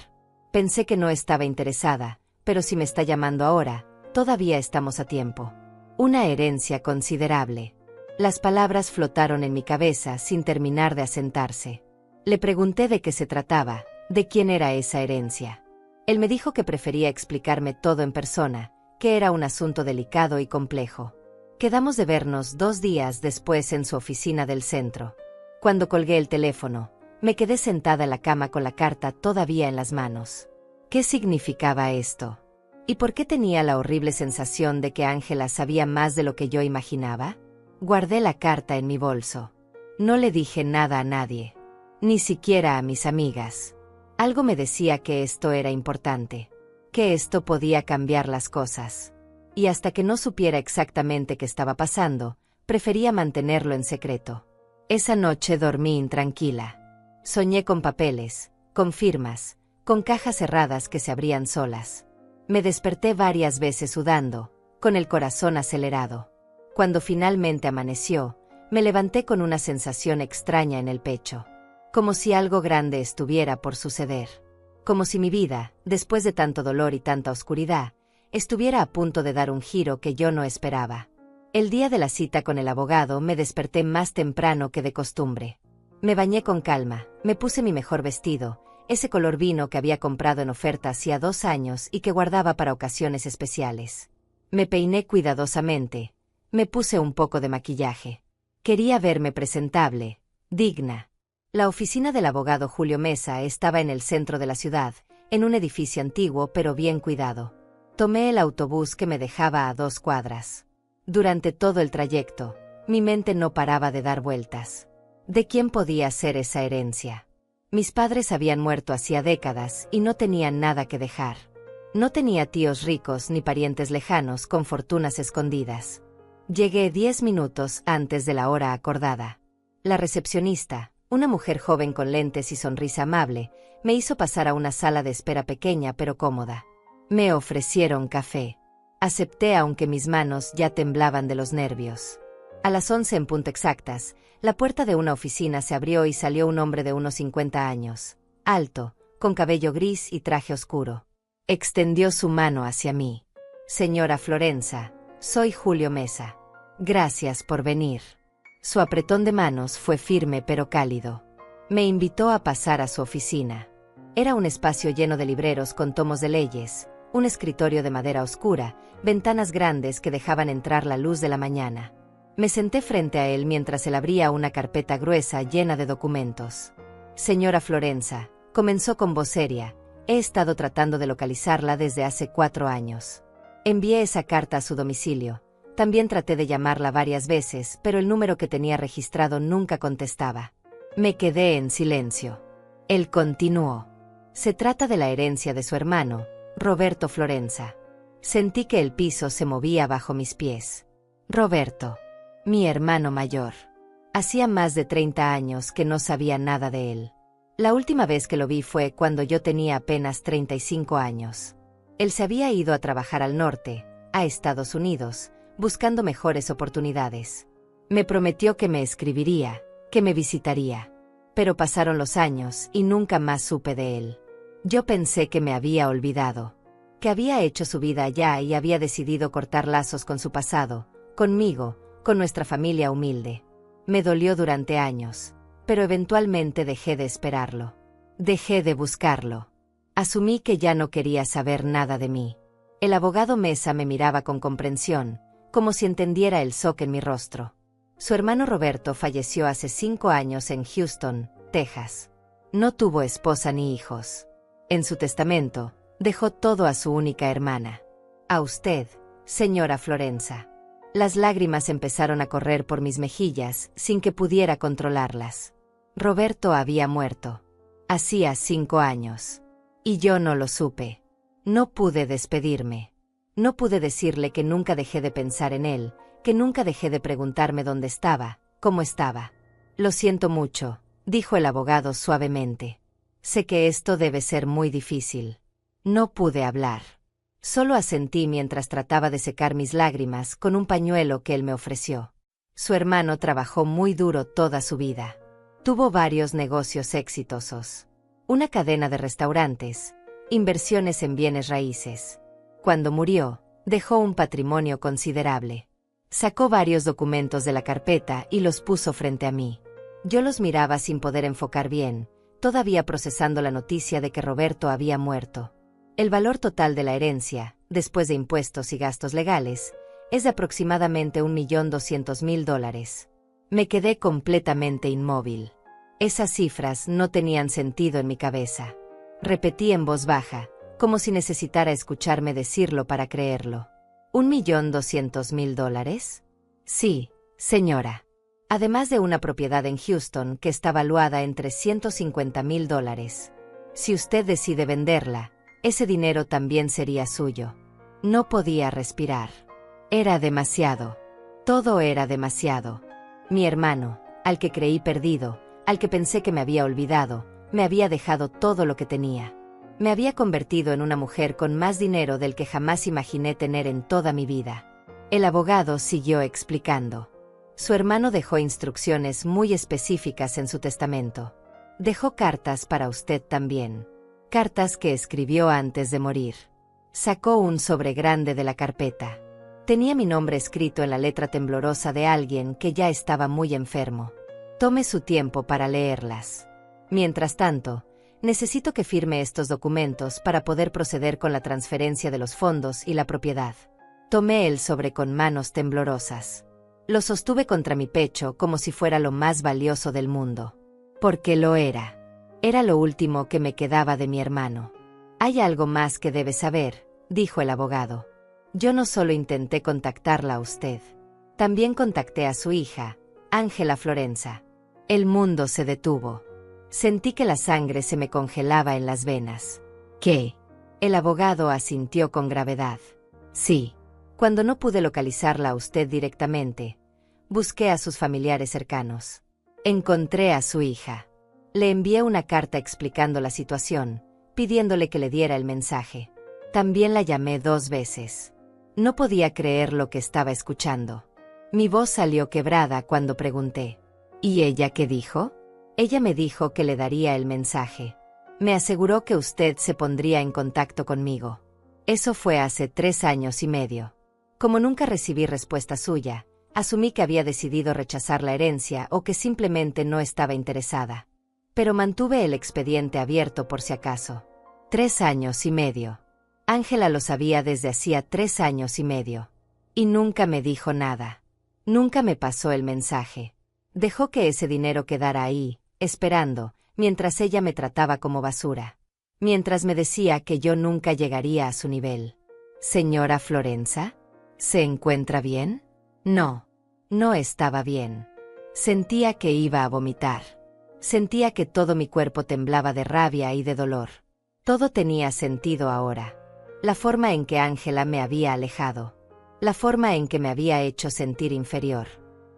Pensé que no estaba interesada, pero si me está llamando ahora, todavía estamos a tiempo. Una herencia considerable. Las palabras flotaron en mi cabeza sin terminar de asentarse. Le pregunté de qué se trataba, de quién era esa herencia. Él me dijo que prefería explicarme todo en persona, que era un asunto delicado y complejo. Quedamos de vernos 2 días después en su oficina del centro. Cuando colgué el teléfono, me quedé sentada en la cama con la carta todavía en las manos. ¿Qué significaba esto? ¿Y por qué tenía la horrible sensación de que Ángela sabía más de lo que yo imaginaba? Guardé la carta en mi bolso. No le dije nada a nadie, ni siquiera a mis amigas. Algo me decía que esto era importante, que esto podía cambiar las cosas. Y hasta que no supiera exactamente qué estaba pasando, prefería mantenerlo en secreto. Esa noche dormí intranquila. Soñé con papeles, con firmas, con cajas cerradas que se abrían solas. Me desperté varias veces sudando, con el corazón acelerado. Cuando finalmente amaneció, me levanté con una sensación extraña en el pecho. Como si algo grande estuviera por suceder. Como si mi vida, después de tanto dolor y tanta oscuridad, estuviera a punto de dar un giro que yo no esperaba. El día de la cita con el abogado me desperté más temprano que de costumbre. Me bañé con calma, me puse mi mejor vestido, ese color vino que había comprado en oferta hacía 2 años y que guardaba para ocasiones especiales. Me peiné cuidadosamente, me puse un poco de maquillaje. Quería verme presentable, digna. La oficina del abogado Julio Mesa estaba en el centro de la ciudad, en un edificio antiguo pero bien cuidado. Tomé el autobús que me dejaba a 2 cuadras. Durante todo el trayecto, mi mente no paraba de dar vueltas. ¿De quién podía ser esa herencia? Mis padres habían muerto hacía décadas y no tenían nada que dejar. No tenía tíos ricos ni parientes lejanos con fortunas escondidas. Llegué 10 minutos antes de la hora acordada. La recepcionista, una mujer joven con lentes y sonrisa amable, me hizo pasar a una sala de espera pequeña pero cómoda. Me ofrecieron café. Acepté aunque mis manos ya temblaban de los nervios. A las 11 en punto exactas, la puerta de una oficina se abrió y salió un hombre de unos 50 años, alto, con cabello gris y traje oscuro. Extendió su mano hacia mí. Señora Florenza, soy Julio Mesa. Gracias por venir. Su apretón de manos fue firme pero cálido. Me invitó a pasar a su oficina. Era un espacio lleno de libreros con tomos de leyes, un escritorio de madera oscura, ventanas grandes que dejaban entrar la luz de la mañana. Me senté frente a él mientras él abría una carpeta gruesa llena de documentos. Señora Florenza, comenzó con voz seria, he estado tratando de localizarla desde hace 4 años. Envié esa carta a su domicilio. También traté de llamarla varias veces, pero el número que tenía registrado nunca contestaba. Me quedé en silencio. Él continuó. Se trata de la herencia de su hermano, Roberto Florenza. Sentí que el piso se movía bajo mis pies. Roberto. Mi hermano mayor. Hacía más de 30 años que no sabía nada de él. La última vez que lo vi fue cuando yo tenía apenas 35 años. Él se había ido a trabajar al norte, a Estados Unidos, buscando mejores oportunidades. Me prometió que me escribiría, que me visitaría. Pero pasaron los años y nunca más supe de él. Yo pensé que me había olvidado, que había hecho su vida allá y había decidido cortar lazos con su pasado, conmigo, con nuestra familia humilde. Me dolió durante años, pero eventualmente dejé de esperarlo. Dejé de buscarlo. Asumí que ya no quería saber nada de mí. El abogado Mesa me miraba con comprensión, como si entendiera el shock en mi rostro. Su hermano Roberto falleció hace 5 años en Houston, Texas. No tuvo esposa ni hijos. En su testamento, dejó todo a su única hermana. A usted, señora Florenza. Las lágrimas empezaron a correr por mis mejillas sin que pudiera controlarlas. Roberto había muerto. Hacía 5 años. Y yo no lo supe. No pude despedirme. No pude decirle que nunca dejé de pensar en él, que nunca dejé de preguntarme dónde estaba, cómo estaba. Lo siento mucho, dijo el abogado suavemente. Sé que esto debe ser muy difícil. No pude hablar. Solo asentí mientras trataba de secar mis lágrimas con un pañuelo que él me ofreció. Su hermano trabajó muy duro toda su vida. Tuvo varios negocios exitosos. Una cadena de restaurantes, inversiones en bienes raíces. Cuando murió, dejó un patrimonio considerable. Sacó varios documentos de la carpeta y los puso frente a mí. Yo los miraba sin poder enfocar bien, todavía procesando la noticia de que Roberto había muerto. El valor total de la herencia, después de impuestos y gastos legales, es de aproximadamente $1.200.000. Me quedé completamente inmóvil. Esas cifras no tenían sentido en mi cabeza. Repetí en voz baja, como si necesitara escucharme decirlo para creerlo. ¿$1.200.000? Sí, señora. Además de una propiedad en Houston que está valuada en $350.000. Si usted decide venderla, ese dinero también sería suyo. No podía respirar. Era demasiado. Todo era demasiado. Mi hermano, al que creí perdido, al que pensé que me había olvidado, me había dejado todo lo que tenía. Me había convertido en una mujer con más dinero del que jamás imaginé tener en toda mi vida. El abogado siguió explicando. Su hermano dejó instrucciones muy específicas en su testamento. Dejó cartas para usted también. Cartas que escribió antes de morir. Sacó un sobre grande de la carpeta. Tenía mi nombre escrito en la letra temblorosa de alguien que ya estaba muy enfermo. Tome su tiempo para leerlas. Mientras tanto, necesito que firme estos documentos para poder proceder con la transferencia de los fondos y la propiedad. Tomé el sobre con manos temblorosas. Lo sostuve contra mi pecho como si fuera lo más valioso del mundo. Porque lo era. Era lo último que me quedaba de mi hermano. Hay algo más que debe saber, dijo el abogado. Yo no solo intenté contactarla a usted. También contacté a su hija, Ángela Florenza. El mundo se detuvo. Sentí que la sangre se me congelaba en las venas. ¿Qué? El abogado asintió con gravedad. Sí. Cuando no pude localizarla a usted directamente, busqué a sus familiares cercanos. Encontré a su hija. Le envié una carta explicando la situación, pidiéndole que le diera el mensaje. También la llamé 2 veces. No podía creer lo que estaba escuchando. Mi voz salió quebrada cuando pregunté. ¿Y ella qué dijo? Ella me dijo que le daría el mensaje. Me aseguró que usted se pondría en contacto conmigo. Eso fue hace 3 años y medio. Como nunca recibí respuesta suya, asumí que había decidido rechazar la herencia o que simplemente no estaba interesada. Pero mantuve el expediente abierto por si acaso. 3 años y medio. Ángela lo sabía desde hacía 3 años y medio. Y nunca me dijo nada. Nunca me pasó el mensaje. Dejó que ese dinero quedara ahí, esperando, mientras ella me trataba como basura. Mientras me decía que yo nunca llegaría a su nivel. ¿Señora Florenza? ¿Se encuentra bien? No. No estaba bien. Sentía que iba a vomitar. Sentía que todo mi cuerpo temblaba de rabia y de dolor. Todo tenía sentido ahora. La forma en que Ángela me había alejado. La forma en que me había hecho sentir inferior.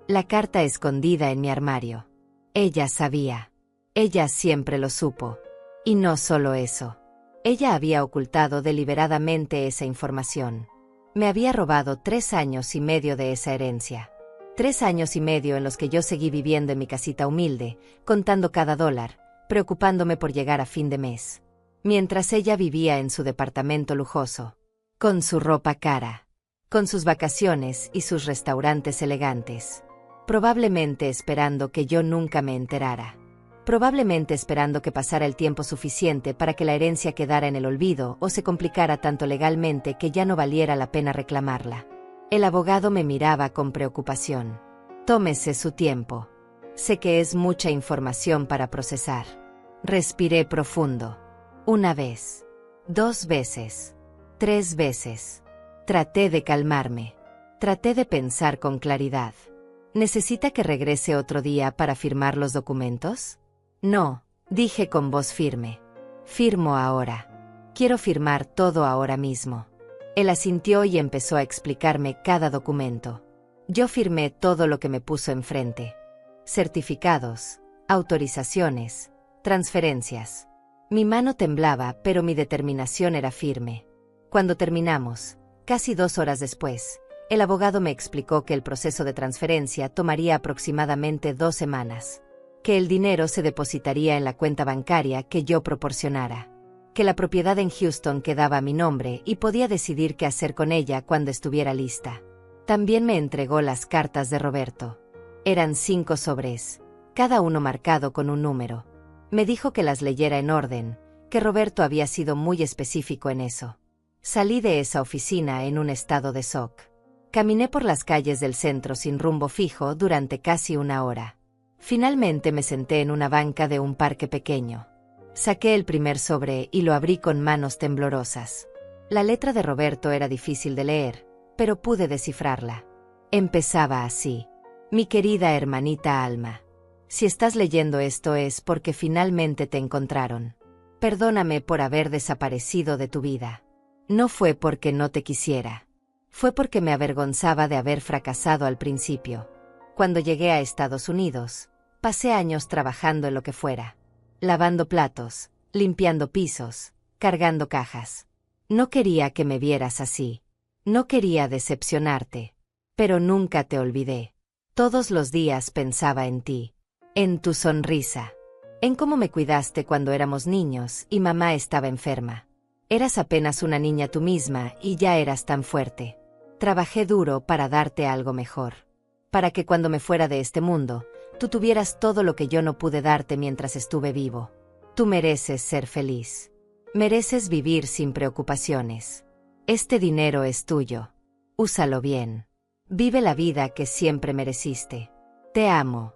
La carta escondida en mi armario. Ella sabía. Ella siempre lo supo. Y no solo eso. Ella había ocultado deliberadamente esa información. Me había robado 3 años y medio de esa herencia. 3 años y medio en los que yo seguí viviendo en mi casita humilde, contando cada dólar, preocupándome por llegar a fin de mes. Mientras ella vivía en su departamento lujoso, con su ropa cara, con sus vacaciones y sus restaurantes elegantes. Probablemente esperando que yo nunca me enterara. Probablemente esperando que pasara el tiempo suficiente para que la herencia quedara en el olvido o se complicara tanto legalmente que ya no valiera la pena reclamarla. El abogado me miraba con preocupación. Tómese su tiempo. Sé que es mucha información para procesar. Respiré profundo. 1 vez. 2 veces. 3 veces. Traté de calmarme. Traté de pensar con claridad. ¿Necesita que regrese otro día para firmar los documentos? No, dije con voz firme. Firmo ahora. Quiero firmar todo ahora mismo. Él asintió y empezó a explicarme cada documento. Yo firmé todo lo que me puso enfrente. Certificados, autorizaciones, transferencias. Mi mano temblaba, pero mi determinación era firme. Cuando terminamos, casi 2 horas después, el abogado me explicó que el proceso de transferencia tomaría aproximadamente 2 semanas, que el dinero se depositaría en la cuenta bancaria que yo proporcionara, que la propiedad en Houston quedaba a mi nombre y podía decidir qué hacer con ella cuando estuviera lista. También me entregó las cartas de Roberto. Eran 5 sobres, cada uno marcado con un número. Me dijo que las leyera en orden, que Roberto había sido muy específico en eso. Salí de esa oficina en un estado de shock. Caminé por las calles del centro sin rumbo fijo durante casi 1 hora. Finalmente me senté en una banca de un parque pequeño. Saqué el primer sobre y lo abrí con manos temblorosas. La letra de Roberto era difícil de leer, pero pude descifrarla. Empezaba así. Mi querida hermanita Alma. Si estás leyendo esto es porque finalmente te encontraron. Perdóname por haber desaparecido de tu vida. No fue porque no te quisiera. Fue porque me avergonzaba de haber fracasado al principio. Cuando llegué a Estados Unidos, pasé años trabajando en lo que fuera. Lavando platos, limpiando pisos, cargando cajas. No quería que me vieras así. No quería decepcionarte. Pero nunca te olvidé. Todos los días pensaba en ti. En tu sonrisa. En cómo me cuidaste cuando éramos niños y mamá estaba enferma. Eras apenas una niña tú misma y ya eras tan fuerte. Trabajé duro para darte algo mejor. Para que cuando me fuera de este mundo, tú tuvieras todo lo que yo no pude darte mientras estuve vivo. Tú mereces ser feliz. Mereces vivir sin preocupaciones. Este dinero es tuyo. Úsalo bien. Vive la vida que siempre mereciste. Te amo.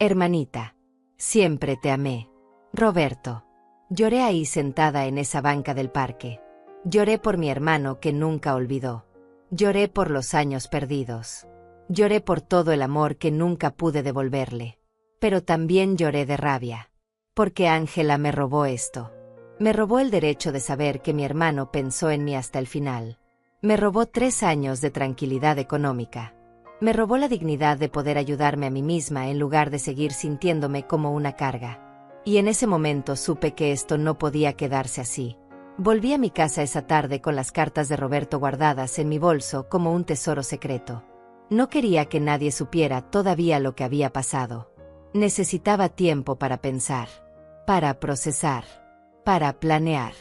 Hermanita. Siempre te amé. Roberto. Lloré ahí sentada en esa banca del parque. Lloré por mi hermano que nunca olvidó. Lloré por los años perdidos. Lloré por todo el amor que nunca pude devolverle. Pero también lloré de rabia. Porque Ángela me robó esto. Me robó el derecho de saber que mi hermano pensó en mí hasta el final. Me robó 3 años de tranquilidad económica. Me robó la dignidad de poder ayudarme a mí misma en lugar de seguir sintiéndome como una carga. Y en ese momento supe que esto no podía quedarse así. Volví a mi casa esa tarde con las cartas de Roberto guardadas en mi bolso como un tesoro secreto. No quería que nadie supiera todavía lo que había pasado. Necesitaba tiempo para pensar, para procesar, para planear.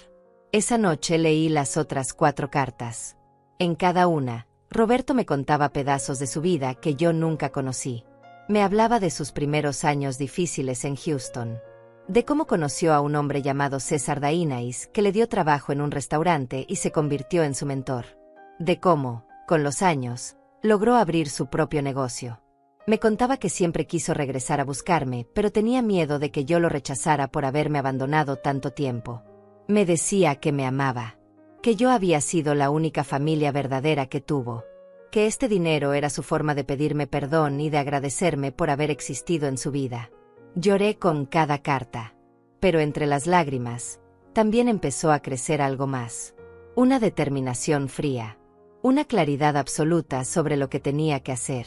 Esa noche leí las otras 4 cartas. En cada una, Roberto me contaba pedazos de su vida que yo nunca conocí. Me hablaba de sus primeros años difíciles en Houston. De cómo conoció a un hombre llamado César Dainais que le dio trabajo en un restaurante y se convirtió en su mentor. De cómo, con los años, logró abrir su propio negocio. Me contaba que siempre quiso regresar a buscarme, pero tenía miedo de que yo lo rechazara por haberme abandonado tanto tiempo. Me decía que me amaba, que yo había sido la única familia verdadera que tuvo, que este dinero era su forma de pedirme perdón y de agradecerme por haber existido en su vida. Lloré con cada carta, pero entre las lágrimas, también empezó a crecer algo más. Una determinación fría, una claridad absoluta sobre lo que tenía que hacer.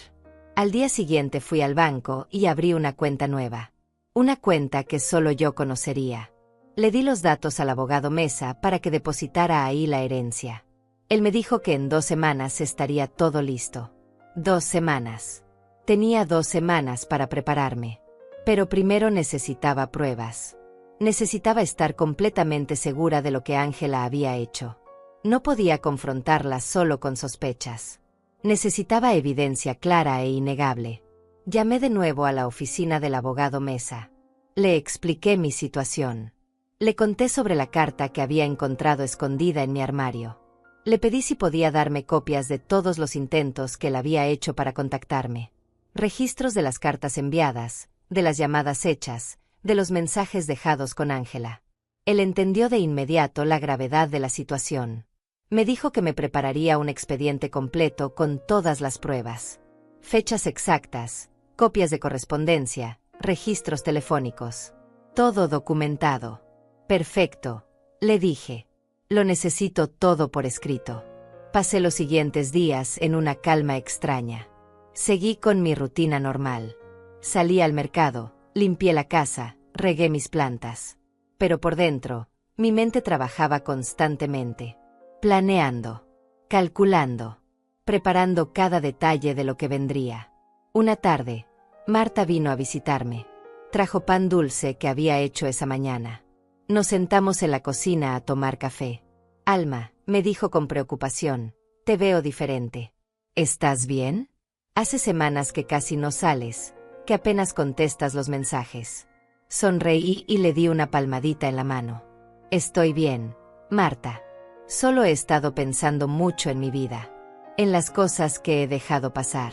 Al día siguiente fui al banco y abrí una cuenta nueva. Una cuenta que solo yo conocería. Le di los datos al abogado Mesa para que depositara ahí la herencia. Él me dijo que en 2 semanas estaría todo listo. 2 semanas. Tenía 2 semanas para prepararme. Pero primero necesitaba pruebas. Necesitaba estar completamente segura de lo que Ángela había hecho. No podía confrontarla solo con sospechas. Necesitaba evidencia clara e innegable. Llamé de nuevo a la oficina del abogado Mesa. Le expliqué mi situación. Le conté sobre la carta que había encontrado escondida en mi armario. Le pedí si podía darme copias de todos los intentos que él había hecho para contactarme. Registros de las cartas enviadas, de las llamadas hechas, de los mensajes dejados con Ángela. Él entendió de inmediato la gravedad de la situación. Me dijo que me prepararía un expediente completo con todas las pruebas. Fechas exactas, copias de correspondencia, registros telefónicos. Todo documentado. Perfecto, le dije. Lo necesito todo por escrito. Pasé los siguientes días en una calma extraña. Seguí con mi rutina normal. Salí al mercado, limpié la casa, regué mis plantas. Pero por dentro, mi mente trabajaba constantemente. Planeando, calculando, preparando cada detalle de lo que vendría. Una tarde, Marta vino a visitarme. Trajo pan dulce que había hecho esa mañana. Nos sentamos en la cocina a tomar café. Alma, me dijo con preocupación, te veo diferente. ¿Estás bien? Hace semanas que casi no sales, que apenas contestas los mensajes. Sonreí y le di una palmadita en la mano. Estoy bien, Marta. Solo he estado pensando mucho en mi vida, en las cosas que he dejado pasar.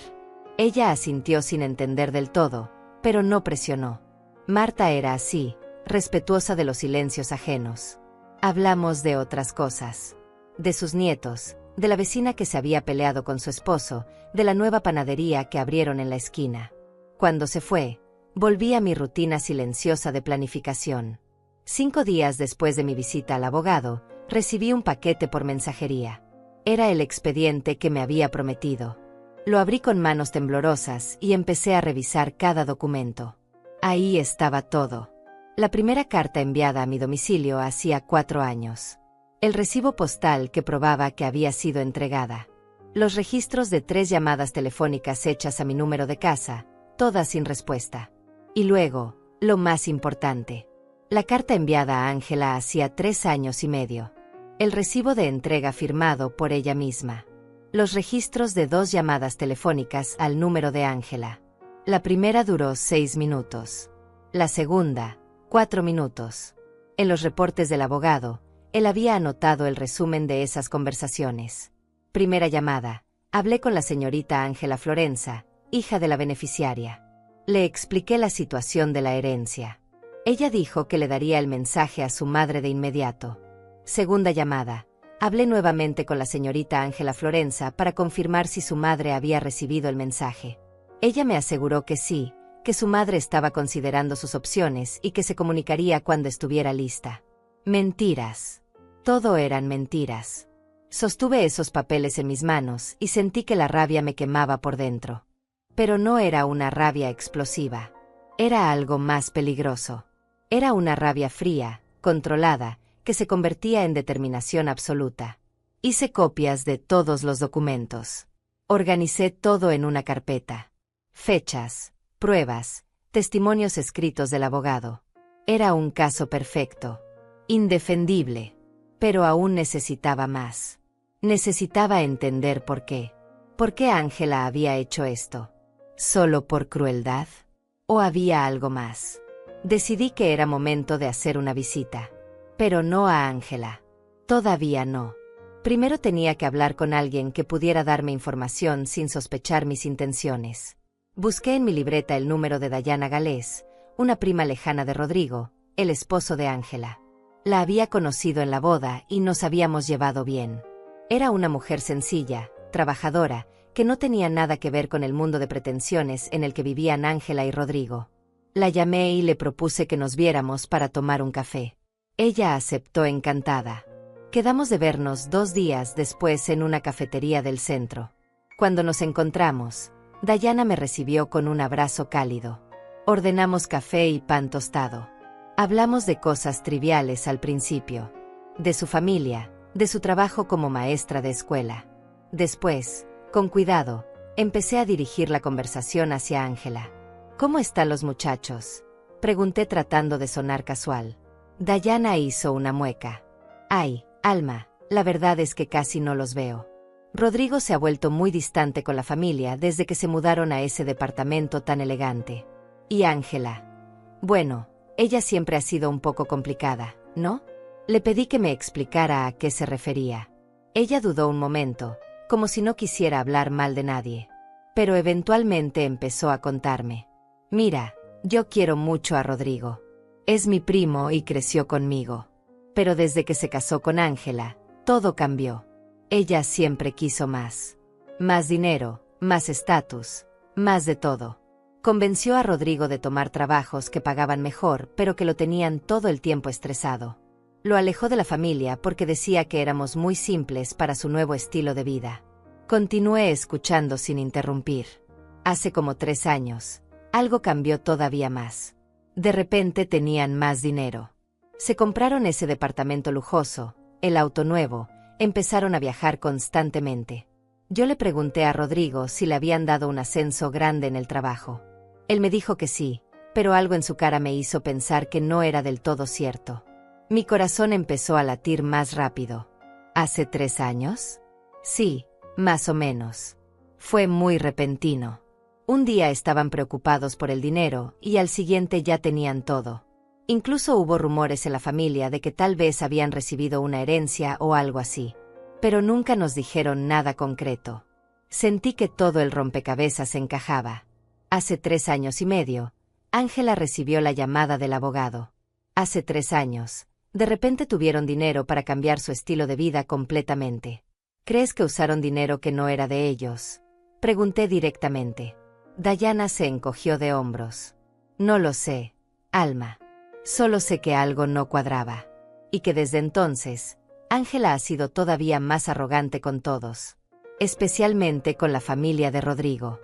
Ella asintió sin entender del todo, pero no presionó. Marta era así, respetuosa de los silencios ajenos. Hablamos de otras cosas. De sus nietos, de la vecina que se había peleado con su esposo, de la nueva panadería que abrieron en la esquina. Cuando se fue, volví a mi rutina silenciosa de planificación. 5 días después de mi visita al abogado, recibí un paquete por mensajería. Era el expediente que me había prometido. Lo abrí con manos temblorosas y empecé a revisar cada documento. Ahí estaba todo. La primera carta enviada a mi domicilio hacía 4 años. El recibo postal que probaba que había sido entregada. Los registros de 3 llamadas telefónicas hechas a mi número de casa, todas sin respuesta. Y luego, lo más importante. La carta enviada a Ángela hacía 3 años y medio. El recibo de entrega firmado por ella misma. Los registros de 2 llamadas telefónicas al número de Ángela. La primera duró 6 minutos. La segunda, 4 minutos. En los reportes del abogado, él había anotado el resumen de esas conversaciones. Primera llamada. Hablé con la señorita Ángela Florenza, hija de la beneficiaria. Le expliqué la situación de la herencia. Ella dijo que le daría el mensaje a su madre de inmediato. Segunda llamada. Hablé nuevamente con la señorita Ángela Florenza para confirmar si su madre había recibido el mensaje. Ella me aseguró que sí, que su madre estaba considerando sus opciones y que se comunicaría cuando estuviera lista. Mentiras. Todo eran mentiras. Sostuve esos papeles en mis manos y sentí que la rabia me quemaba por dentro. Pero no era una rabia explosiva. Era algo más peligroso. Era una rabia fría, controlada, que se convertía en determinación absoluta. Hice copias de todos los documentos. Organicé todo en una carpeta. Fechas, pruebas, testimonios escritos del abogado. Era un caso perfecto. Indefendible. Pero aún necesitaba más. Necesitaba entender por qué. ¿Por qué Ángela había hecho esto? ¿Solo por crueldad? ¿O había algo más? Decidí que era momento de hacer una visita. Pero no a Ángela. Todavía no. Primero tenía que hablar con alguien que pudiera darme información sin sospechar mis intenciones. Busqué en mi libreta el número de Dayana Galés, una prima lejana de Rodrigo, el esposo de Ángela. La había conocido en la boda y nos habíamos llevado bien. Era una mujer sencilla, trabajadora, que no tenía nada que ver con el mundo de pretensiones en el que vivían Ángela y Rodrigo. La llamé y le propuse que nos viéramos para tomar un café. Ella aceptó encantada. Quedamos de vernos 2 días después en una cafetería del centro. Cuando nos encontramos, Dayana me recibió con un abrazo cálido. Ordenamos café y pan tostado. Hablamos de cosas triviales al principio. De su familia, de su trabajo como maestra de escuela. Después, con cuidado, empecé a dirigir la conversación hacia Ángela. ¿Cómo están los muchachos?, pregunté tratando de sonar casual. Dayana hizo una mueca. Ay, Alma, la verdad es que casi no los veo. Rodrigo se ha vuelto muy distante con la familia desde que se mudaron a ese departamento tan elegante. ¿Y Ángela? Bueno, ella siempre ha sido un poco complicada, ¿no? Le pedí que me explicara a qué se refería. Ella dudó un momento, como si no quisiera hablar mal de nadie. Pero eventualmente empezó a contarme. Mira, yo quiero mucho a Rodrigo. Es mi primo y creció conmigo. Pero desde que se casó con Ángela, todo cambió. Ella siempre quiso más. Más dinero, más estatus, más de todo. Convenció a Rodrigo de tomar trabajos que pagaban mejor, pero que lo tenían todo el tiempo estresado. Lo alejó de la familia porque decía que éramos muy simples para su nuevo estilo de vida. Continué escuchando sin interrumpir. Hace como 3 años, algo cambió todavía más. De repente tenían más dinero. Se compraron ese departamento lujoso, el auto nuevo, empezaron a viajar constantemente. Yo le pregunté a Rodrigo si le habían dado un ascenso grande en el trabajo. Él me dijo que sí, pero algo en su cara me hizo pensar que no era del todo cierto. Mi corazón empezó a latir más rápido. ¿Hace 3 años? Sí, más o menos. Fue muy repentino. Un día estaban preocupados por el dinero y al siguiente ya tenían todo. Incluso hubo rumores en la familia de que tal vez habían recibido una herencia o algo así. Pero nunca nos dijeron nada concreto. Sentí que todo el rompecabezas encajaba. Hace 3 años y medio, Ángela recibió la llamada del abogado. Hace 3 años, de repente tuvieron dinero para cambiar su estilo de vida completamente. ¿Crees que usaron dinero que no era de ellos?, pregunté directamente. Dayana se encogió de hombros. No lo sé, Alma. Solo sé que algo no cuadraba. Y que desde entonces, Ángela ha sido todavía más arrogante con todos. Especialmente con la familia de Rodrigo.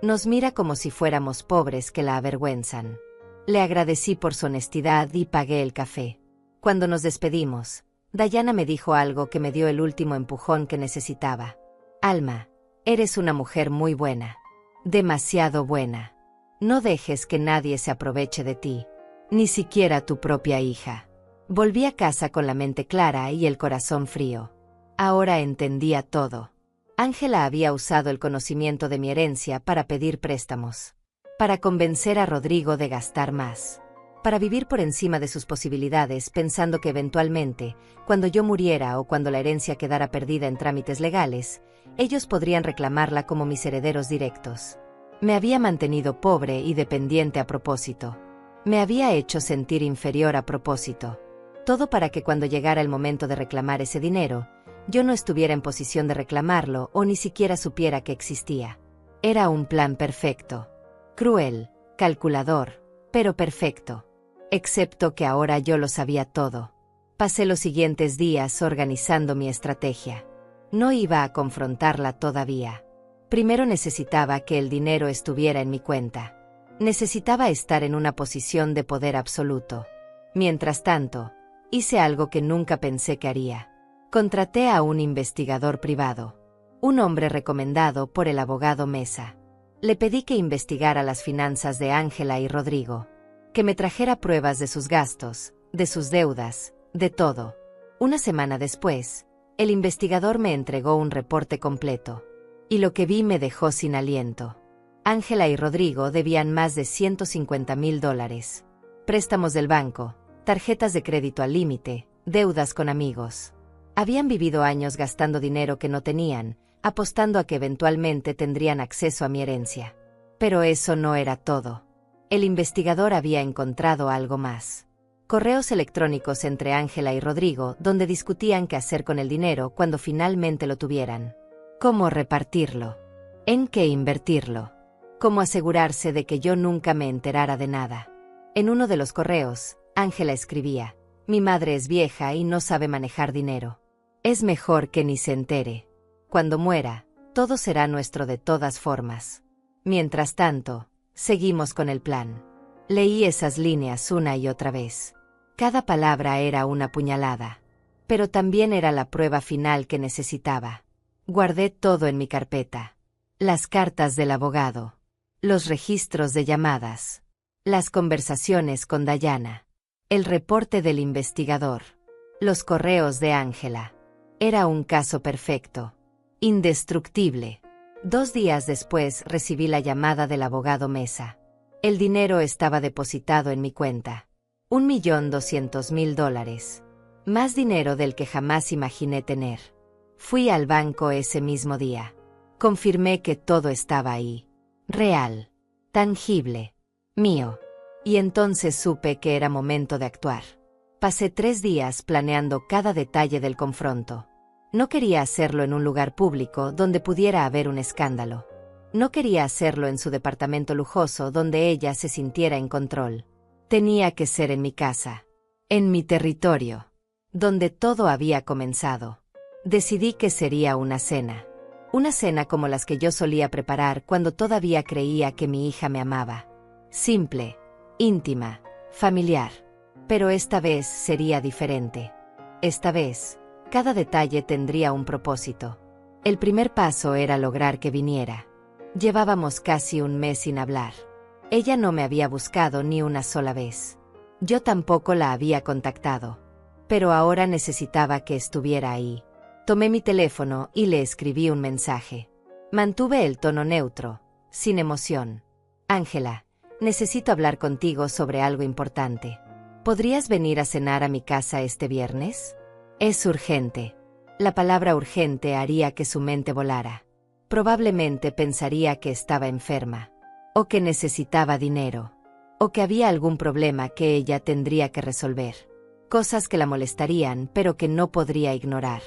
Nos mira como si fuéramos pobres que la avergüenzan. Le agradecí por su honestidad y pagué el café. Cuando nos despedimos, Dayana me dijo algo que me dio el último empujón que necesitaba. Alma, eres una mujer muy buena. Demasiado buena. No dejes que nadie se aproveche de ti. Ni siquiera tu propia hija. Volví a casa con la mente clara y el corazón frío. Ahora entendía todo. Ángela había usado el conocimiento de mi herencia para pedir préstamos. Para convencer a Rodrigo de gastar más. Para vivir por encima de sus posibilidades pensando que eventualmente, cuando yo muriera o cuando la herencia quedara perdida en trámites legales, ellos podrían reclamarla como mis herederos directos. Me había mantenido pobre y dependiente a propósito. Me había hecho sentir inferior a propósito. Todo para que cuando llegara el momento de reclamar ese dinero, yo no estuviera en posición de reclamarlo o ni siquiera supiera que existía. Era un plan perfecto. Cruel, calculador, pero perfecto. Excepto que ahora yo lo sabía todo. Pasé los siguientes días organizando mi estrategia. No iba a confrontarla todavía. Primero necesitaba que el dinero estuviera en mi cuenta. Necesitaba estar en una posición de poder absoluto. Mientras tanto, hice algo que nunca pensé que haría. Contraté a un investigador privado. Un hombre recomendado por el abogado Mesa. Le pedí que investigara las finanzas de Ángela y Rodrigo. Que me trajera pruebas de sus gastos, de sus deudas, de todo. Una semana después, el investigador me entregó un reporte completo. Y lo que vi me dejó sin aliento. Ángela y Rodrigo debían más de $150,000. Préstamos del banco, tarjetas de crédito al límite, deudas con amigos. Habían vivido años gastando dinero que no tenían, apostando a que eventualmente tendrían acceso a mi herencia. Pero eso no era todo. El investigador había encontrado algo más. Correos electrónicos entre Ángela y Rodrigo donde discutían qué hacer con el dinero cuando finalmente lo tuvieran. Cómo repartirlo. En qué invertirlo. Cómo asegurarse de que yo nunca me enterara de nada. En uno de los correos, Ángela escribía: mi madre es vieja y no sabe manejar dinero. Es mejor que ni se entere. Cuando muera, todo será nuestro de todas formas. Mientras tanto, seguimos con el plan. Leí esas líneas una y otra vez. Cada palabra era una puñalada. Pero también era la prueba final que necesitaba. Guardé todo en mi carpeta. Las cartas del abogado. Los registros de llamadas. Las conversaciones con Dayana. El reporte del investigador. Los correos de Ángela. Era un caso perfecto. Indestructible. 2 días después recibí la llamada del abogado Mesa. El dinero estaba depositado en mi cuenta. $1.200.000. Más dinero del que jamás imaginé tener. Fui al banco ese mismo día. Confirmé que todo estaba ahí. Real. Tangible. Mío. Y entonces supe que era momento de actuar. Pasé 3 días planeando cada detalle del confronto. No quería hacerlo en un lugar público donde pudiera haber un escándalo. No quería hacerlo en su departamento lujoso donde ella se sintiera en control. Tenía que ser en mi casa. En mi territorio. Donde todo había comenzado. Decidí que sería una cena. Una cena como las que yo solía preparar cuando todavía creía que mi hija me amaba. Simple, íntima, familiar. Pero esta vez sería diferente. Esta vez, cada detalle tendría un propósito. El primer paso era lograr que viniera. Llevábamos casi un mes sin hablar. Ella no me había buscado ni una sola vez. Yo tampoco la había contactado. Pero ahora necesitaba que estuviera ahí. Tomé mi teléfono y le escribí un mensaje. Mantuve el tono neutro, sin emoción. Ángela, necesito hablar contigo sobre algo importante. ¿Podrías venir a cenar a mi casa este viernes? Es urgente. La palabra urgente haría que su mente volara. Probablemente pensaría que estaba enferma. O que necesitaba dinero. O que había algún problema que ella tendría que resolver. Cosas que la molestarían pero que no podría ignorar.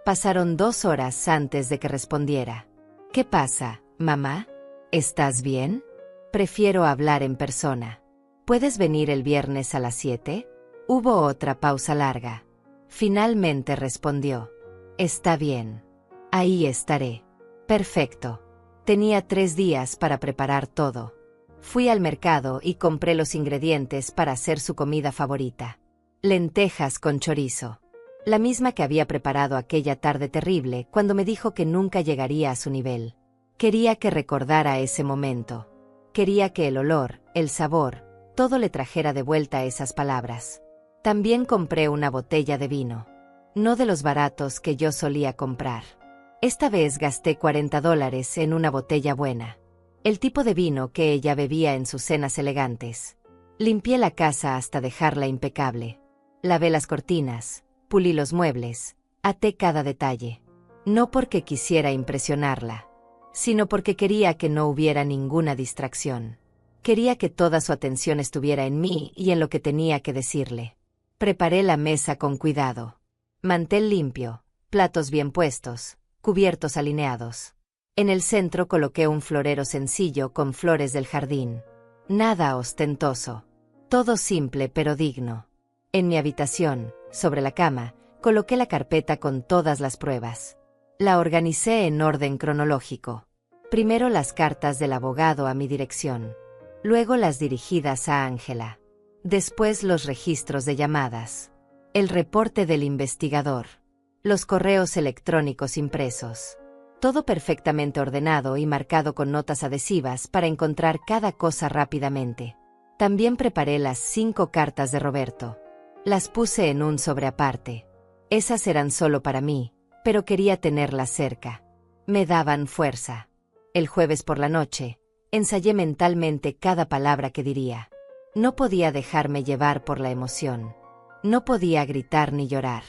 Pasaron 2 horas antes de que respondiera. ¿Qué pasa, mamá? ¿Estás bien? Prefiero hablar en persona. ¿Puedes venir el viernes a las 7? Hubo otra pausa larga. Finalmente respondió. Está bien. Ahí estaré. Perfecto. Tenía 3 días para preparar todo. Fui al mercado y compré los ingredientes para hacer su comida favorita. Lentejas con chorizo. La misma que había preparado aquella tarde terrible cuando me dijo que nunca llegaría a su nivel. Quería que recordara ese momento. Quería que el olor, el sabor, todo le trajera de vuelta esas palabras. También compré una botella de vino. No de los baratos que yo solía comprar. Esta vez gasté $40 en una botella buena. El tipo de vino que ella bebía en sus cenas elegantes. Limpié la casa hasta dejarla impecable. Lavé las cortinas, pulí los muebles, até cada detalle. No porque quisiera impresionarla, sino porque quería que no hubiera ninguna distracción. Quería que toda su atención estuviera en mí y en lo que tenía que decirle. Preparé la mesa con cuidado. Mantel limpio, platos bien puestos, cubiertos alineados. En el centro coloqué un florero sencillo con flores del jardín. Nada ostentoso. Todo simple pero digno. En mi habitación, sobre la cama, coloqué la carpeta con todas las pruebas. La organicé en orden cronológico. Primero las cartas del abogado a mi dirección. Luego las dirigidas a Ángela. Después los registros de llamadas. El reporte del investigador. Los correos electrónicos impresos. Todo perfectamente ordenado y marcado con notas adhesivas para encontrar cada cosa rápidamente. También preparé las 5 cartas de Roberto. Las puse en un sobre aparte. Esas eran solo para mí, pero quería tenerlas cerca. Me daban fuerza. El jueves por la noche, ensayé mentalmente cada palabra que diría. No podía dejarme llevar por la emoción. No podía gritar ni llorar.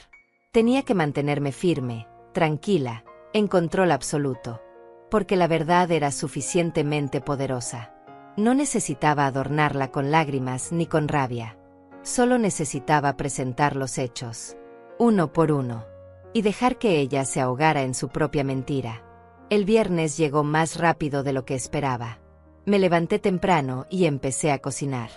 Tenía que mantenerme firme, tranquila, en control absoluto. Porque la verdad era suficientemente poderosa. No necesitaba adornarla con lágrimas ni con rabia. Solo necesitaba presentar los hechos, uno por uno, y dejar que ella se ahogara en su propia mentira. El viernes llegó más rápido de lo que esperaba. Me levanté temprano y empecé a cocinar.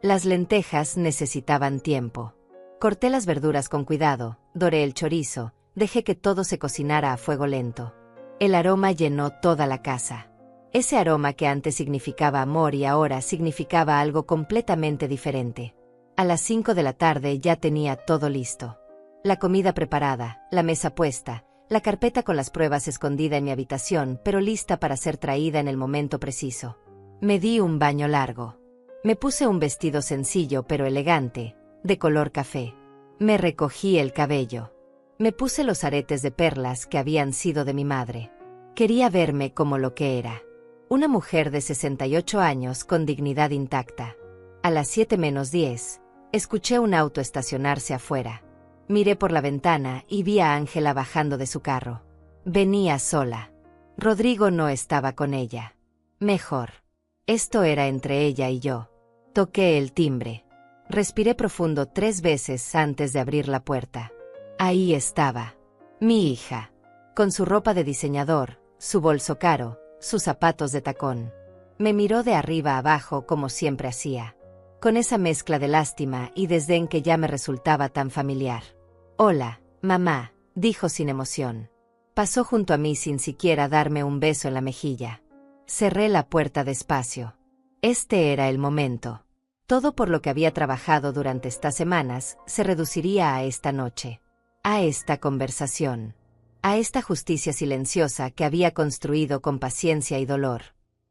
Las lentejas necesitaban tiempo. Corté las verduras con cuidado, doré el chorizo, dejé que todo se cocinara a fuego lento. El aroma llenó toda la casa. Ese aroma que antes significaba amor y ahora significaba algo completamente diferente. A las 5 de la tarde ya tenía todo listo. La comida preparada, la mesa puesta, la carpeta con las pruebas escondida en mi habitación, pero lista para ser traída en el momento preciso. Me di un baño largo. Me puse un vestido sencillo pero elegante, de color café. Me recogí el cabello. Me puse los aretes de perlas que habían sido de mi madre. Quería verme como lo que era. Una mujer de 68 años con dignidad intacta. A las 7:10, escuché un auto estacionarse afuera. Miré por la ventana y vi a Ángela bajando de su carro. Venía sola. Rodrigo no estaba con ella. Mejor. Esto era entre ella y yo. Toqué el timbre. Respiré profundo 3 veces antes de abrir la puerta. Ahí estaba. Mi hija. Con su ropa de diseñador, su bolso caro, sus zapatos de tacón. Me miró de arriba abajo como siempre hacía. Con esa mezcla de lástima y desdén que ya me resultaba tan familiar. Hola, mamá, dijo sin emoción. Pasó junto a mí sin siquiera darme un beso en la mejilla. Cerré la puerta despacio. Este era el momento. Todo por lo que había trabajado durante estas semanas se reduciría a esta noche. A esta conversación. A esta justicia silenciosa que había construido con paciencia y dolor.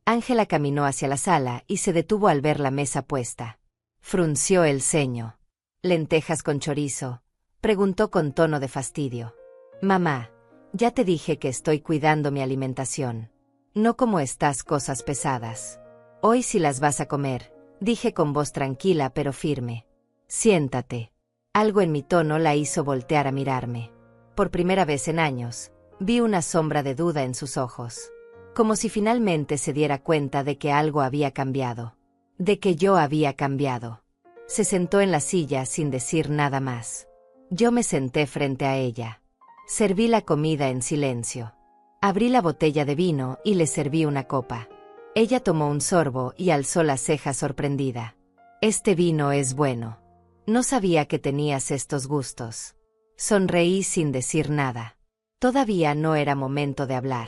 Ángela caminó hacia la sala y se detuvo al ver la mesa puesta. Frunció el ceño. ¿Lentejas con chorizo?, preguntó con tono de fastidio. Mamá, ya te dije que estoy cuidando mi alimentación. No como estas cosas pesadas. Hoy sí las vas a comer, dije con voz tranquila pero firme. Siéntate. Algo en mi tono la hizo voltear a mirarme. Por primera vez en años, vi una sombra de duda en sus ojos. Como si finalmente se diera cuenta de que algo había cambiado. De que yo había cambiado. Se sentó en la silla sin decir nada más. Yo me senté frente a ella. Serví la comida en silencio. Abrí la botella de vino y le serví una copa. Ella tomó un sorbo y alzó la ceja sorprendida. Este vino es bueno. No sabía que tenías estos gustos. Sonreí sin decir nada. Todavía no era momento de hablar.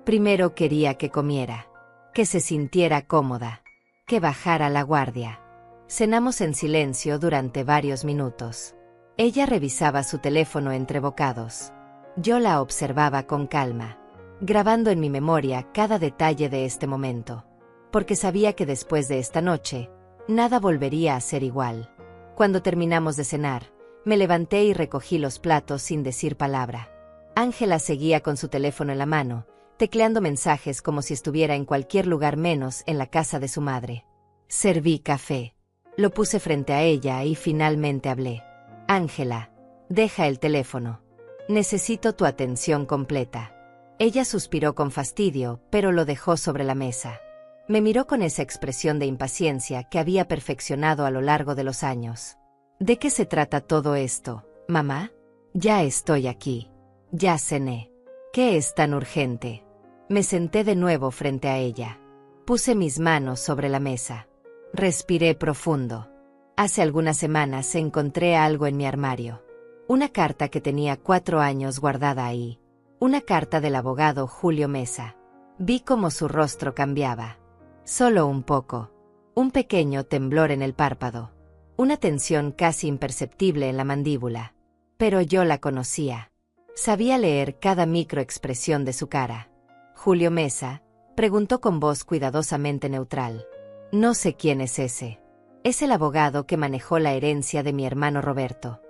Primero quería que comiera. Que se sintiera cómoda. Que bajara la guardia. Cenamos en silencio durante varios minutos. Ella revisaba su teléfono entre bocados. Yo la observaba con calma, grabando en mi memoria cada detalle de este momento. Porque sabía que después de esta noche, nada volvería a ser igual. Cuando terminamos de cenar, me levanté y recogí los platos sin decir palabra. Ángela seguía con su teléfono en la mano, tecleando mensajes como si estuviera en cualquier lugar menos en la casa de su madre. Serví café. Lo puse frente a ella y finalmente hablé. Ángela, deja el teléfono. Necesito tu atención completa. Ella suspiró con fastidio, pero lo dejó sobre la mesa. Me miró con esa expresión de impaciencia que había perfeccionado a lo largo de los años. ¿De qué se trata todo esto, mamá? Ya estoy aquí. Ya cené. ¿Qué es tan urgente? Me senté de nuevo frente a ella. Puse mis manos sobre la mesa. Respiré profundo. Hace algunas semanas encontré algo en mi armario. Una carta que tenía 4 años guardada ahí. Una carta del abogado Julio Mesa. Vi cómo su rostro cambiaba. Solo un poco. Un pequeño temblor en el párpado. Una tensión casi imperceptible en la mandíbula. Pero yo la conocía. Sabía leer cada microexpresión de su cara. Julio Mesa, preguntó con voz cuidadosamente neutral. No sé quién es ese. Es el abogado que manejó la herencia de mi hermano Roberto.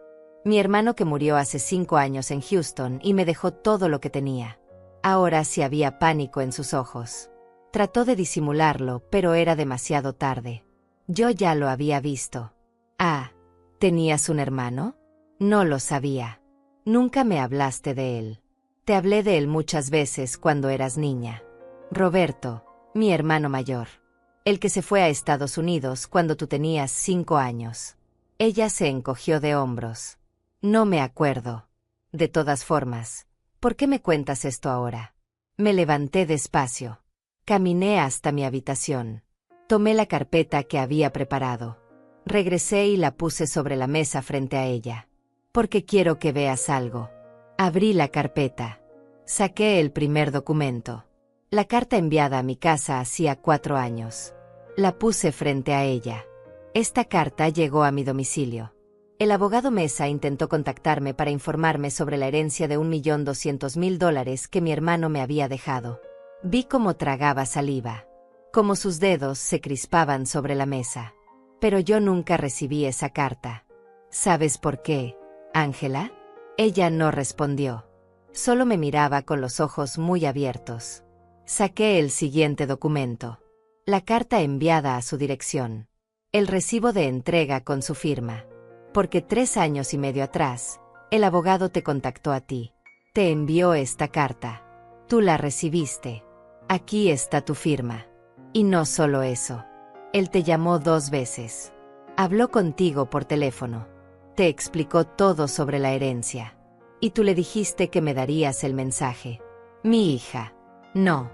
Mi hermano que murió hace 5 años en Houston y me dejó todo lo que tenía. Ahora sí había pánico en sus ojos. Trató de disimularlo, pero era demasiado tarde. Yo ya lo había visto. Ah, ¿tenías un hermano? No lo sabía. Nunca me hablaste de él. Te hablé de él muchas veces cuando eras niña. Roberto, mi hermano mayor. El que se fue a Estados Unidos cuando tú tenías 5 años. Ella se encogió de hombros. No me acuerdo. De todas formas, ¿por qué me cuentas esto ahora? Me levanté despacio. Caminé hasta mi habitación. Tomé la carpeta que había preparado. Regresé y la puse sobre la mesa frente a ella. Porque quiero que veas algo. Abrí la carpeta. Saqué el primer documento. La carta enviada a mi casa hacía 4 años. La puse frente a ella. Esta carta llegó a mi domicilio. El abogado Mesa intentó contactarme para informarme sobre la herencia de $1.200.000 que mi hermano me había dejado. Vi cómo tragaba saliva, cómo sus dedos se crispaban sobre la mesa. Pero yo nunca recibí esa carta. ¿Sabes por qué, Ángela? Ella no respondió. Solo me miraba con los ojos muy abiertos. Saqué el siguiente documento. La carta enviada a su dirección. El recibo de entrega con su firma. Porque 3 años y medio atrás, el abogado te contactó a ti. Te envió esta carta. Tú la recibiste. Aquí está tu firma. Y no solo eso. Él te llamó 2 veces. Habló contigo por teléfono. Te explicó todo sobre la herencia. Y tú le dijiste que me darías el mensaje. Mi hija. No.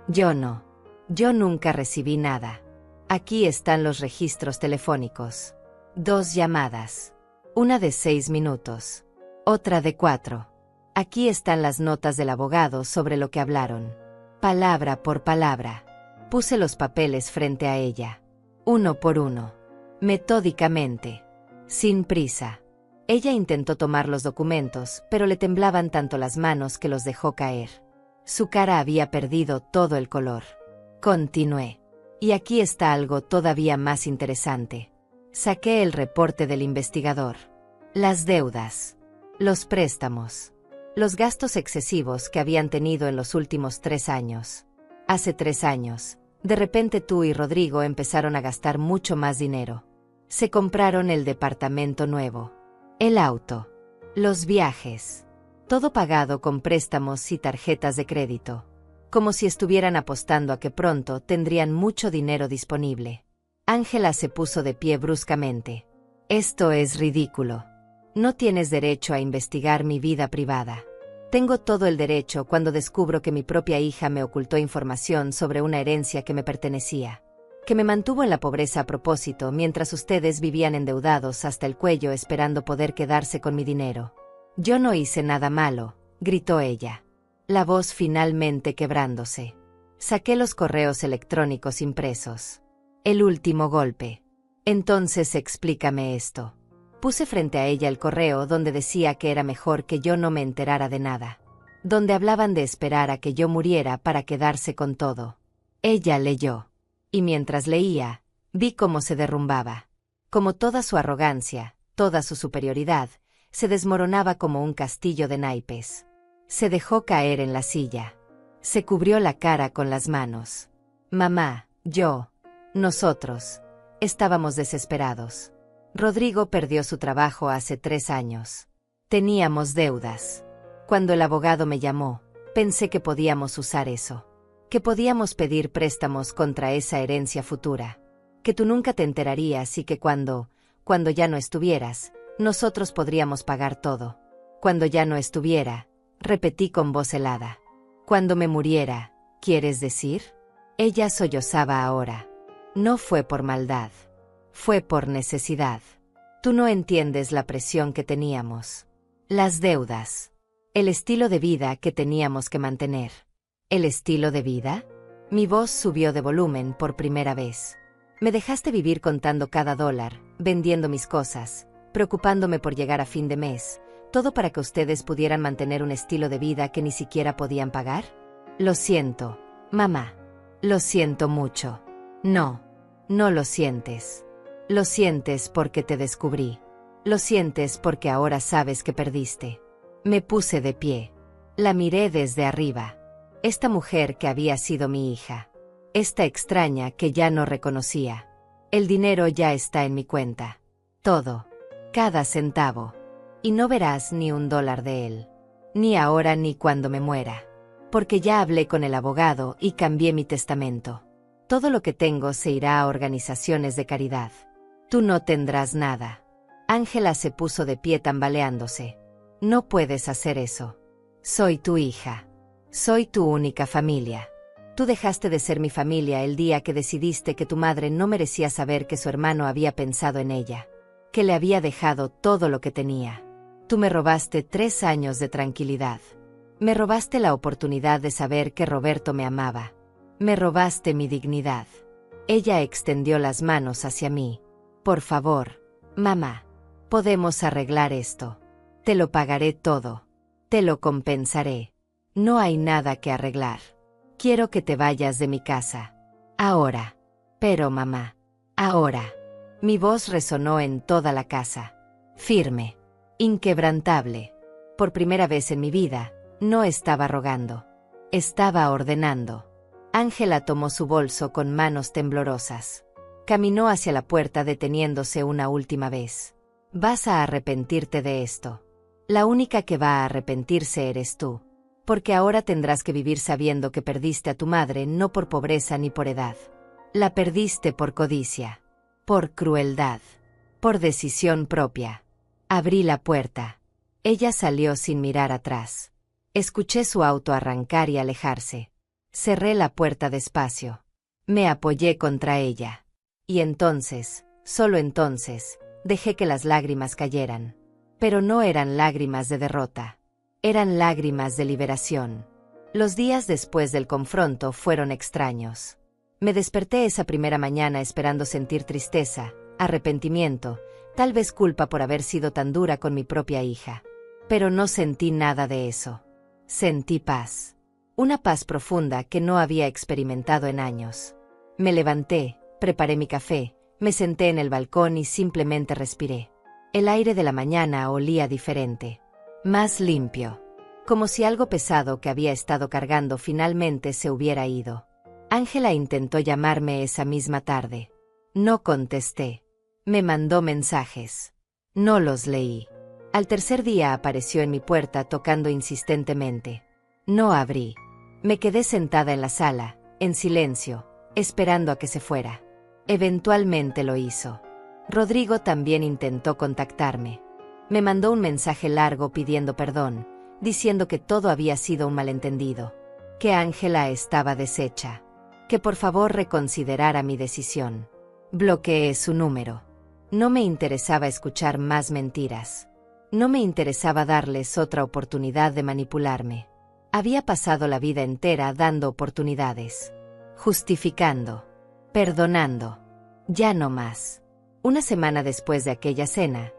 Yo no. Yo nunca recibí nada. Aquí están los registros telefónicos. 2 llamadas. Una de 6 minutos. Otra de 4. Aquí están las notas del abogado sobre lo que hablaron. Palabra por palabra. Puse los papeles frente a ella. Uno por uno. Metódicamente. Sin prisa. Ella intentó tomar los documentos, pero le temblaban tanto las manos que los dejó caer. Su cara había perdido todo el color. Continué. Y aquí está algo todavía más interesante. Saqué el reporte del investigador. Las deudas. Los préstamos. Los gastos excesivos que habían tenido en los últimos 3 años. Hace 3 años, de repente tú y Rodrigo empezaron a gastar mucho más dinero. Se compraron el departamento nuevo. El auto. Los viajes. Todo pagado con préstamos y tarjetas de crédito. Como si estuvieran apostando a que pronto tendrían mucho dinero disponible. Ángela se puso de pie bruscamente. Esto es ridículo. No tienes derecho a investigar mi vida privada. Tengo todo el derecho cuando descubro que mi propia hija me ocultó información sobre una herencia que me pertenecía. Que me mantuvo en la pobreza a propósito mientras ustedes vivían endeudados hasta el cuello esperando poder quedarse con mi dinero. Yo no hice nada malo, gritó ella. La voz finalmente quebrándose. Saqué los correos electrónicos impresos. El último golpe. Entonces explícame esto. Puse frente a ella el correo donde decía que era mejor que yo no me enterara de nada. Donde hablaban de esperar a que yo muriera para quedarse con todo. Ella leyó. Y mientras leía, vi cómo se derrumbaba. Como toda su arrogancia, toda su superioridad, se desmoronaba como un castillo de naipes. Se dejó caer en la silla. Se cubrió la cara con las manos. Mamá, yo, nosotros, estábamos desesperados. Rodrigo perdió su trabajo hace 3 años. Teníamos deudas. Cuando el abogado me llamó, pensé que podíamos usar eso. Que podíamos pedir préstamos contra esa herencia futura. Que tú nunca te enterarías y que cuando ya no estuvieras, nosotros podríamos pagar todo. Cuando ya no estuviera, repetí con voz helada. Cuando me muriera, ¿quieres decir? Ella sollozaba ahora. No fue por maldad. Fue por necesidad. Tú no entiendes la presión que teníamos. Las deudas. El estilo de vida que teníamos que mantener. ¿El estilo de vida? Mi voz subió de volumen por primera vez. Me dejaste vivir contando cada dólar, vendiendo mis cosas, preocupándome por llegar a fin de mes, todo para que ustedes pudieran mantener un estilo de vida que ni siquiera podían pagar. Lo siento, mamá. Lo siento mucho. No, no lo sientes. Lo sientes porque te descubrí. Lo sientes porque ahora sabes que perdiste. Me puse de pie. La miré desde arriba. Esta mujer que había sido mi hija. Esta extraña que ya no reconocía. El dinero ya está en mi cuenta. Todo. Cada centavo. Y no verás ni $1 de él. Ni ahora ni cuando me muera. Porque ya hablé con el abogado y cambié mi testamento. Todo lo que tengo se irá a organizaciones de caridad. Tú no tendrás nada. Ángela se puso de pie tambaleándose. No puedes hacer eso. Soy tu hija. Soy tu única familia. Tú dejaste de ser mi familia el día que decidiste que tu madre no merecía saber que su hermano había pensado en ella. Que le había dejado todo lo que tenía. Tú me robaste 3 años de tranquilidad. Me robaste la oportunidad de saber que Roberto me amaba. Me robaste mi dignidad. Ella extendió las manos hacia mí. Por favor, mamá, podemos arreglar esto. Te lo pagaré todo. Te lo compensaré. No hay nada que arreglar. Quiero que te vayas de mi casa. Ahora. Pero mamá. Ahora. Mi voz resonó en toda la casa. Firme. Inquebrantable. Por primera vez en mi vida, no estaba rogando. Estaba ordenando. Ángela tomó su bolso con manos temblorosas. Caminó hacia la puerta deteniéndose una última vez. Vas a arrepentirte de esto. La única que va a arrepentirse eres tú. Porque ahora tendrás que vivir sabiendo que perdiste a tu madre no por pobreza ni por edad. La perdiste por codicia. Por crueldad. Por decisión propia. Abrí la puerta. Ella salió sin mirar atrás. Escuché su auto arrancar y alejarse. Cerré la puerta despacio. Me apoyé contra ella. Y entonces, solo entonces, dejé que las lágrimas cayeran. Pero no eran lágrimas de derrota. Eran lágrimas de liberación. Los días después del confronto fueron extraños. Me desperté esa primera mañana esperando sentir tristeza, arrepentimiento, tal vez culpa por haber sido tan dura con mi propia hija. Pero no sentí nada de eso. Sentí paz. Una paz profunda que no había experimentado en años. Me levanté, preparé mi café, me senté en el balcón y simplemente respiré. El aire de la mañana olía diferente. Más limpio. Como si algo pesado que había estado cargando finalmente se hubiera ido. Ángela intentó llamarme esa misma tarde. No contesté. Me mandó mensajes. No los leí. Al tercer día apareció en mi puerta tocando insistentemente. No abrí. Me quedé sentada en la sala, en silencio, esperando a que se fuera. Eventualmente lo hizo. Rodrigo también intentó contactarme. Me mandó un mensaje largo pidiendo perdón, diciendo que todo había sido un malentendido, que Ángela estaba deshecha, que por favor reconsiderara mi decisión. Bloqueé su número. No me interesaba escuchar más mentiras. No me interesaba darles otra oportunidad de manipularme. Había pasado la vida entera dando oportunidades, justificando, perdonando. Ya no más. Una semana después de aquella cena,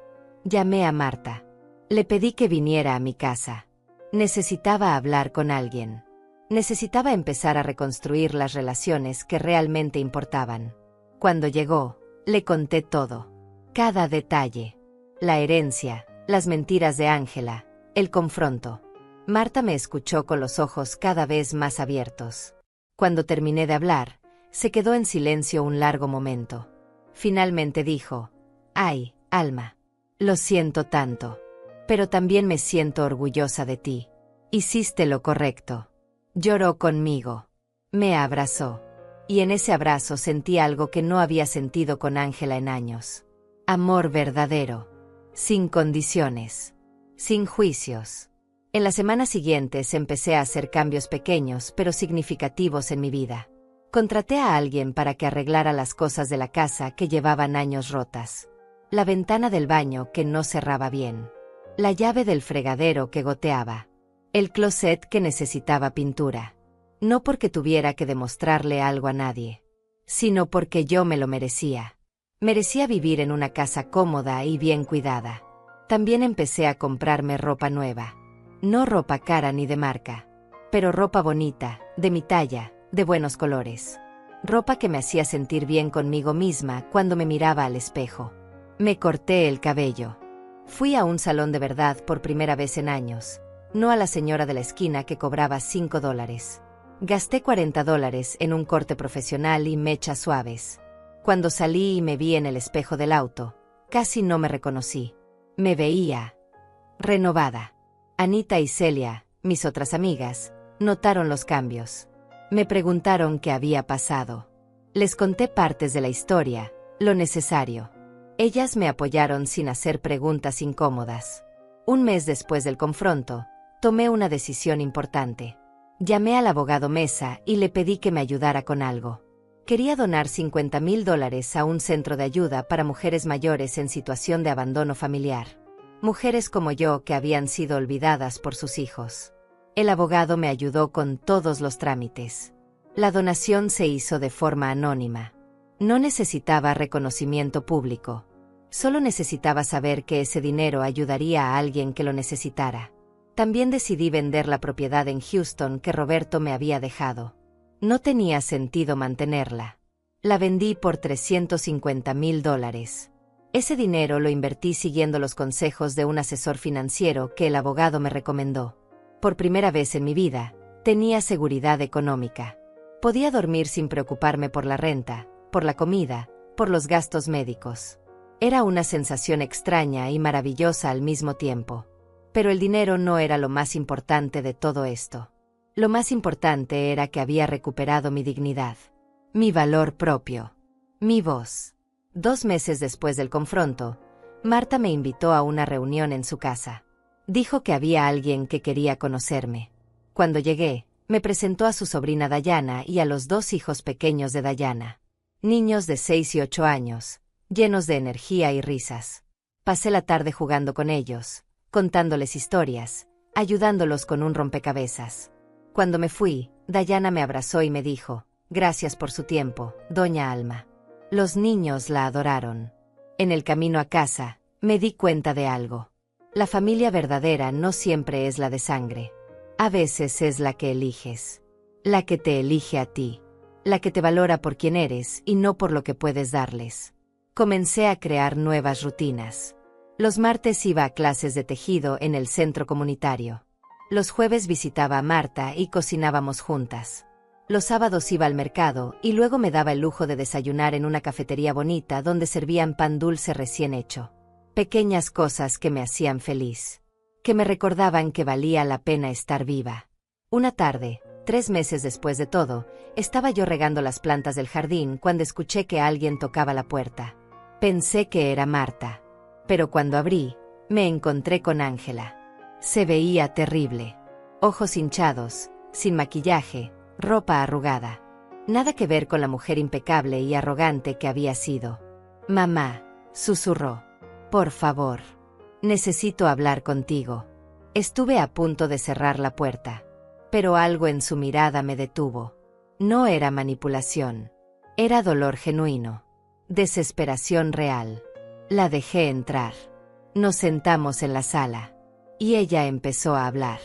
llamé a Marta. Le pedí que viniera a mi casa. Necesitaba hablar con alguien. Necesitaba empezar a reconstruir las relaciones que realmente importaban. Cuando llegó, le conté todo. Cada detalle. La herencia, las mentiras de Ángela, el confronto. Marta me escuchó con los ojos cada vez más abiertos. Cuando terminé de hablar, se quedó en silencio un largo momento. Finalmente dijo: «Ay, Alma, lo siento tanto. Pero también me siento orgullosa de ti. Hiciste lo correcto». Lloró conmigo. Me abrazó. Y en ese abrazo sentí algo que no había sentido con Ángela en años. Amor verdadero. Sin condiciones. Sin juicios. En las semanas siguientes empecé a hacer cambios pequeños pero significativos en mi vida. Contraté a alguien para que arreglara las cosas de la casa que llevaban años rotas. La ventana del baño que no cerraba bien. La llave del fregadero que goteaba. El closet que necesitaba pintura. No porque tuviera que demostrarle algo a nadie, sino porque yo me lo merecía. Merecía vivir en una casa cómoda y bien cuidada. También empecé a comprarme ropa nueva. No ropa cara ni de marca, pero ropa bonita, de mi talla, de buenos colores. Ropa que me hacía sentir bien conmigo misma cuando me miraba al espejo. Me corté el cabello. Fui a un salón de verdad por primera vez en años, no a la señora de la esquina que cobraba $5. Gasté $40 en un corte profesional y mechas suaves. Cuando salí y me vi en el espejo del auto, casi no me reconocí. Me veía renovada. Anita y Celia, mis otras amigas, notaron los cambios. Me preguntaron qué había pasado. Les conté partes de la historia, lo necesario. Ellas me apoyaron sin hacer preguntas incómodas. Un mes después del confronto, tomé una decisión importante. Llamé al abogado Mesa y le pedí que me ayudara con algo. Quería donar $50,000 a un centro de ayuda para mujeres mayores en situación de abandono familiar. Mujeres como yo que habían sido olvidadas por sus hijos. El abogado me ayudó con todos los trámites. La donación se hizo de forma anónima. No necesitaba reconocimiento público. Solo necesitaba saber que ese dinero ayudaría a alguien que lo necesitara. También decidí vender la propiedad en Houston que Roberto me había dejado. No tenía sentido mantenerla. La vendí por $350,000. Ese dinero lo invertí siguiendo los consejos de un asesor financiero que el abogado me recomendó. Por primera vez en mi vida, tenía seguridad económica. Podía dormir sin preocuparme por la renta, por la comida, por los gastos médicos. Era una sensación extraña y maravillosa al mismo tiempo. Pero el dinero no era lo más importante de todo esto. Lo más importante era que había recuperado mi dignidad, mi valor propio, mi voz. 2 meses después del confronto, Marta me invitó a una reunión en su casa. Dijo que había alguien que quería conocerme. Cuando llegué, me presentó a su sobrina Dayana y a los 2 hijos pequeños de Dayana. Niños de 6 y 8 años, llenos de energía y risas. Pasé la tarde jugando con ellos, contándoles historias, ayudándolos con un rompecabezas. Cuando me fui, Dayana me abrazó y me dijo, «Gracias por su tiempo, doña Alma». Los niños la adoraron. En el camino a casa, me di cuenta de algo. La familia verdadera no siempre es la de sangre. A veces es la que eliges. La que te elige a ti. La que te valora por quien eres y no por lo que puedes darles. Comencé a crear nuevas rutinas. Los martes iba a clases de tejido en el centro comunitario. Los jueves visitaba a Marta y cocinábamos juntas. Los sábados iba al mercado y luego me daba el lujo de desayunar en una cafetería bonita donde servían pan dulce recién hecho. Pequeñas cosas que me hacían feliz. Que me recordaban que valía la pena estar viva. Una tarde, 3 meses después de todo, estaba yo regando las plantas del jardín cuando escuché que alguien tocaba la puerta. Pensé que era Marta. Pero cuando abrí, me encontré con Ángela. Se veía terrible. Ojos hinchados, sin maquillaje, ropa arrugada. Nada que ver con la mujer impecable y arrogante que había sido. «Mamá», susurró. «Por favor. Necesito hablar contigo». Estuve a punto de cerrar la puerta. Pero algo en su mirada me detuvo. No era manipulación. Era dolor genuino. Desesperación real. La dejé entrar. Nos sentamos en la sala. Y ella empezó a hablar.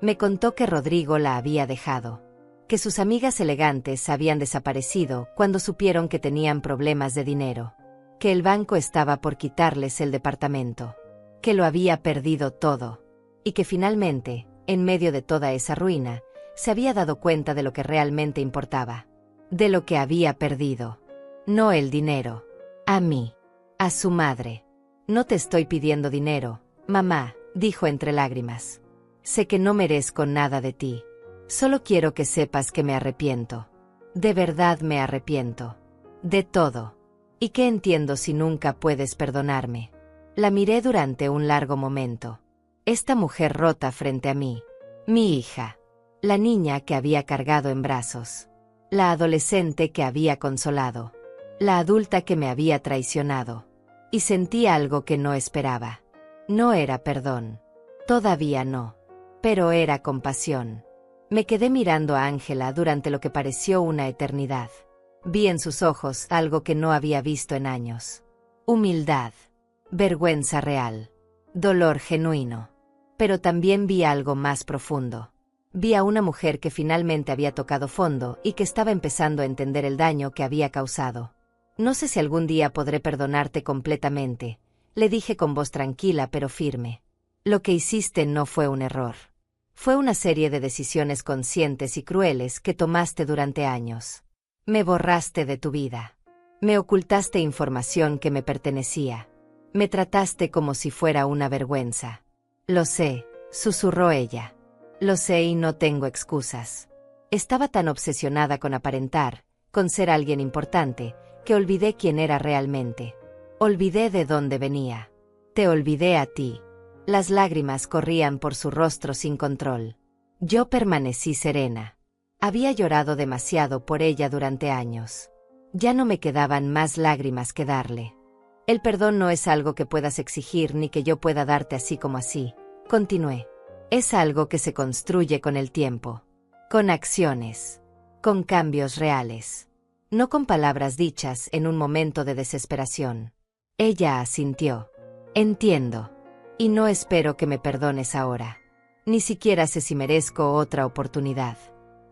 Me contó que Rodrigo la había dejado. Que sus amigas elegantes habían desaparecido cuando supieron que tenían problemas de dinero. Que el banco estaba por quitarles el departamento. Que lo había perdido todo. Y que finalmente, en medio de toda esa ruina, se había dado cuenta de lo que realmente importaba. De lo que había perdido. No el dinero. A mí. A su madre. «No te estoy pidiendo dinero, mamá», dijo entre lágrimas. «Sé que no merezco nada de ti. Solo quiero que sepas que me arrepiento. De verdad me arrepiento. De todo. Y que entiendo si nunca puedes perdonarme». La miré durante un largo momento. Esta mujer rota frente a mí. Mi hija. La niña que había cargado en brazos. La adolescente que había consolado. La adulta que me había traicionado. Y sentí algo que no esperaba. No era perdón. Todavía no. Pero era compasión. Me quedé mirando a Ángela durante lo que pareció una eternidad. Vi en sus ojos algo que no había visto en años. Humildad. Vergüenza real. Dolor genuino. Pero también vi algo más profundo. Vi a una mujer que finalmente había tocado fondo y que estaba empezando a entender el daño que había causado. «No sé si algún día podré perdonarte completamente», le dije con voz tranquila pero firme. «Lo que hiciste no fue un error. Fue una serie de decisiones conscientes y crueles que tomaste durante años. Me borraste de tu vida. Me ocultaste información que me pertenecía. Me trataste como si fuera una vergüenza». «Lo sé», susurró ella. «Lo sé y no tengo excusas. Estaba tan obsesionada con aparentar, con ser alguien importante, que olvidé quién era realmente. Olvidé de dónde venía. Te olvidé a ti». Las lágrimas corrían por su rostro sin control. Yo permanecí serena. Había llorado demasiado por ella durante años. Ya no me quedaban más lágrimas que darle. «El perdón no es algo que puedas exigir ni que yo pueda darte así como así», continué. Es algo que se construye con el tiempo, con acciones, con cambios reales, no con palabras dichas en un momento de desesperación. Ella asintió. Entiendo. Y no espero que me perdones ahora. Ni siquiera sé si merezco otra oportunidad.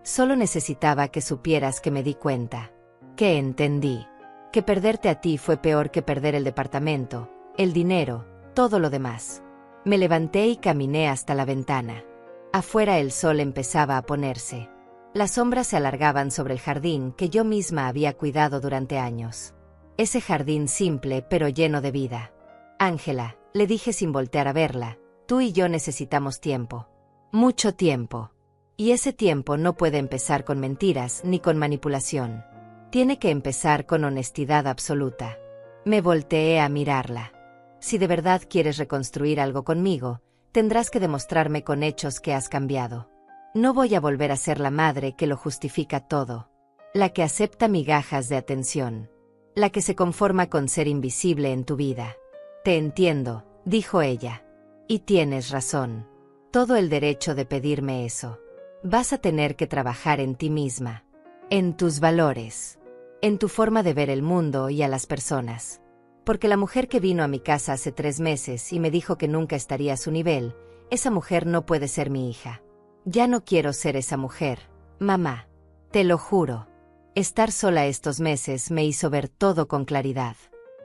Solo necesitaba que supieras que me di cuenta, que entendí, que perderte a ti fue peor que perder el departamento, el dinero, todo lo demás. Me levanté y caminé hasta la ventana. Afuera el sol empezaba a ponerse. Las sombras se alargaban sobre el jardín que yo misma había cuidado durante años. Ese jardín simple pero lleno de vida. Ángela, le dije sin voltear a verla, tú y yo necesitamos tiempo. Mucho tiempo. Y ese tiempo no puede empezar con mentiras ni con manipulación. Tiene que empezar con honestidad absoluta. Me volteé a mirarla. Si de verdad quieres reconstruir algo conmigo, tendrás que demostrarme con hechos que has cambiado. No voy a volver a ser la madre que lo justifica todo. La que acepta migajas de atención. La que se conforma con ser invisible en tu vida. Te entiendo, dijo ella. Y tienes razón. Todo el derecho de pedirme eso. Vas a tener que trabajar en ti misma. En tus valores. En tu forma de ver el mundo y a las personas. Porque la mujer que vino a mi casa hace 3 meses y me dijo que nunca estaría a su nivel, esa mujer no puede ser mi hija. Ya no quiero ser esa mujer, mamá. Te lo juro. Estar sola estos meses me hizo ver todo con claridad.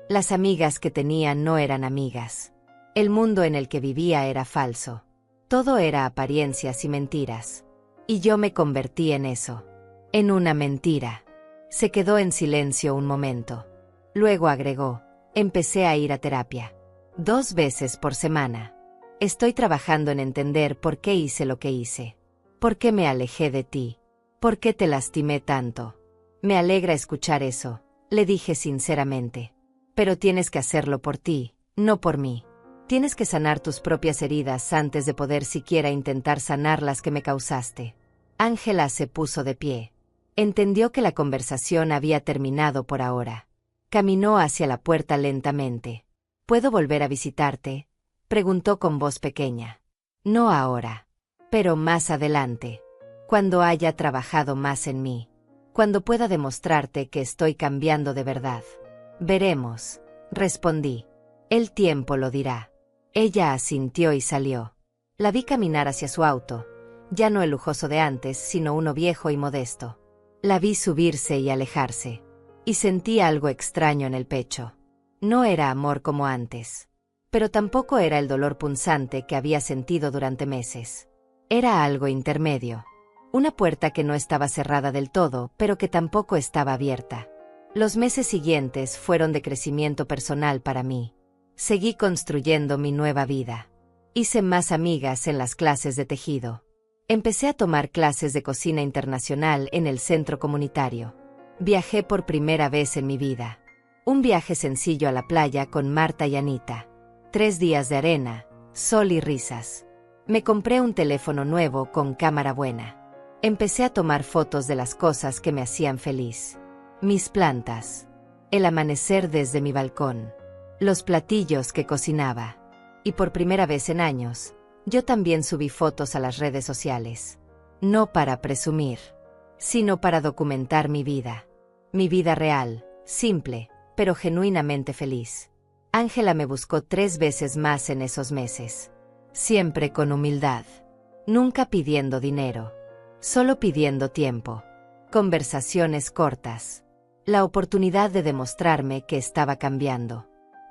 Las amigas que tenía no eran amigas. El mundo en el que vivía era falso. Todo era apariencias y mentiras. Y yo me convertí en eso. En una mentira. Se quedó en silencio un momento. Luego agregó, empecé a ir a terapia. 2 veces por semana. Estoy trabajando en entender por qué hice lo que hice. ¿Por qué me alejé de ti? ¿Por qué te lastimé tanto? Me alegra escuchar eso, le dije sinceramente. Pero tienes que hacerlo por ti, no por mí. Tienes que sanar tus propias heridas antes de poder siquiera intentar sanar las que me causaste. Ángela se puso de pie. Entendió que la conversación había terminado por ahora. Caminó hacia la puerta lentamente. ¿Puedo volver a visitarte?, preguntó con voz pequeña. No ahora. Pero más adelante. Cuando haya trabajado más en mí. Cuando pueda demostrarte que estoy cambiando de verdad. Veremos, respondí. El tiempo lo dirá. Ella asintió y salió. La vi caminar hacia su auto, ya no el lujoso de antes, sino uno viejo y modesto. La vi subirse y alejarse. Y sentí algo extraño en el pecho. No era amor como antes. Pero tampoco era el dolor punzante que había sentido durante meses. Era algo intermedio. Una puerta que no estaba cerrada del todo, pero que tampoco estaba abierta. Los meses siguientes fueron de crecimiento personal para mí. Seguí construyendo mi nueva vida. Hice más amigas en las clases de tejido. Empecé a tomar clases de cocina internacional en el centro comunitario. Viajé por primera vez en mi vida. Un viaje sencillo a la playa con Marta y Anita. 3 días de arena, sol y risas. Me compré un teléfono nuevo con cámara buena. Empecé a tomar fotos de las cosas que me hacían feliz. Mis plantas. El amanecer desde mi balcón. Los platillos que cocinaba. Y por primera vez en años, yo también subí fotos a las redes sociales. No para presumir, sino para documentar mi vida. Mi vida real, simple, pero genuinamente feliz. Ángela me buscó 3 veces más en esos meses. Siempre con humildad. Nunca pidiendo dinero. Solo pidiendo tiempo. Conversaciones cortas. La oportunidad de demostrarme que estaba cambiando.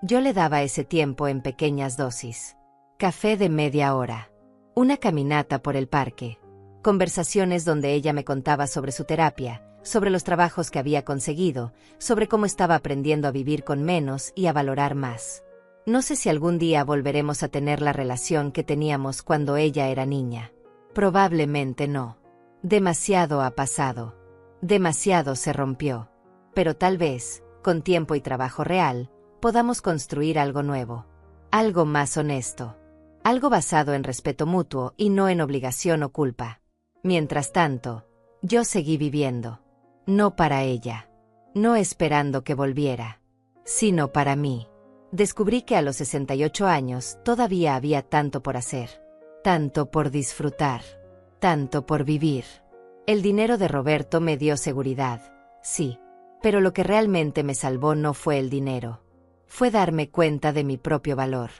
Yo le daba ese tiempo en pequeñas dosis. Café de media hora. Una caminata por el parque. Conversaciones donde ella me contaba sobre su terapia, sobre los trabajos que había conseguido, sobre cómo estaba aprendiendo a vivir con menos y a valorar más. No sé si algún día volveremos a tener la relación que teníamos cuando ella era niña. Probablemente no. Demasiado ha pasado. Demasiado se rompió. Pero tal vez, con tiempo y trabajo real, podamos construir algo nuevo. Algo más honesto. Algo basado en respeto mutuo y no en obligación o culpa. Mientras tanto, yo seguí viviendo. No para ella. No esperando que volviera. Sino para mí. Descubrí que a los 68 años todavía había tanto por hacer. tanto por disfrutar, tanto por vivir. El dinero de Roberto me dio seguridad, sí, pero lo que realmente me salvó no fue el dinero. Fue darme cuenta de mi propio valor.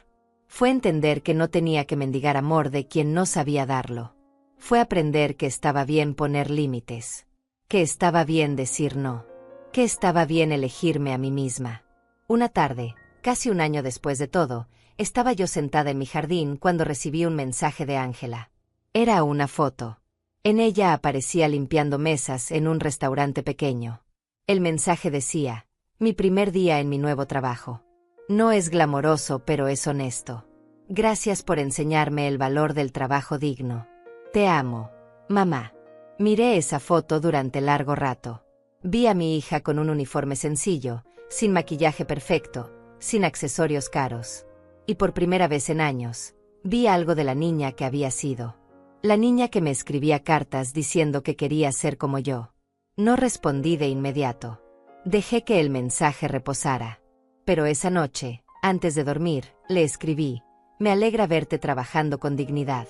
Fue entender que no tenía que mendigar amor de quien no sabía darlo. Fue aprender que estaba bien poner límites, que estaba bien decir no, que estaba bien elegirme a mí misma. Una tarde, casi un año después de todo, estaba yo sentada en mi jardín cuando recibí un mensaje de Ángela. Era una foto. En ella aparecía limpiando mesas en un restaurante pequeño. El mensaje decía: mi primer día en mi nuevo trabajo. No es glamoroso, pero es honesto. Gracias por enseñarme el valor del trabajo digno. Te amo, mamá. Miré esa foto durante largo rato. Vi a mi hija con un uniforme sencillo, sin maquillaje perfecto, sin accesorios caros. Y por primera vez en años, vi algo de la niña que había sido. La niña que me escribía cartas diciendo que quería ser como yo. No respondí de inmediato. Dejé que el mensaje reposara. Pero esa noche, antes de dormir, le escribí: me alegra verte trabajando con dignidad.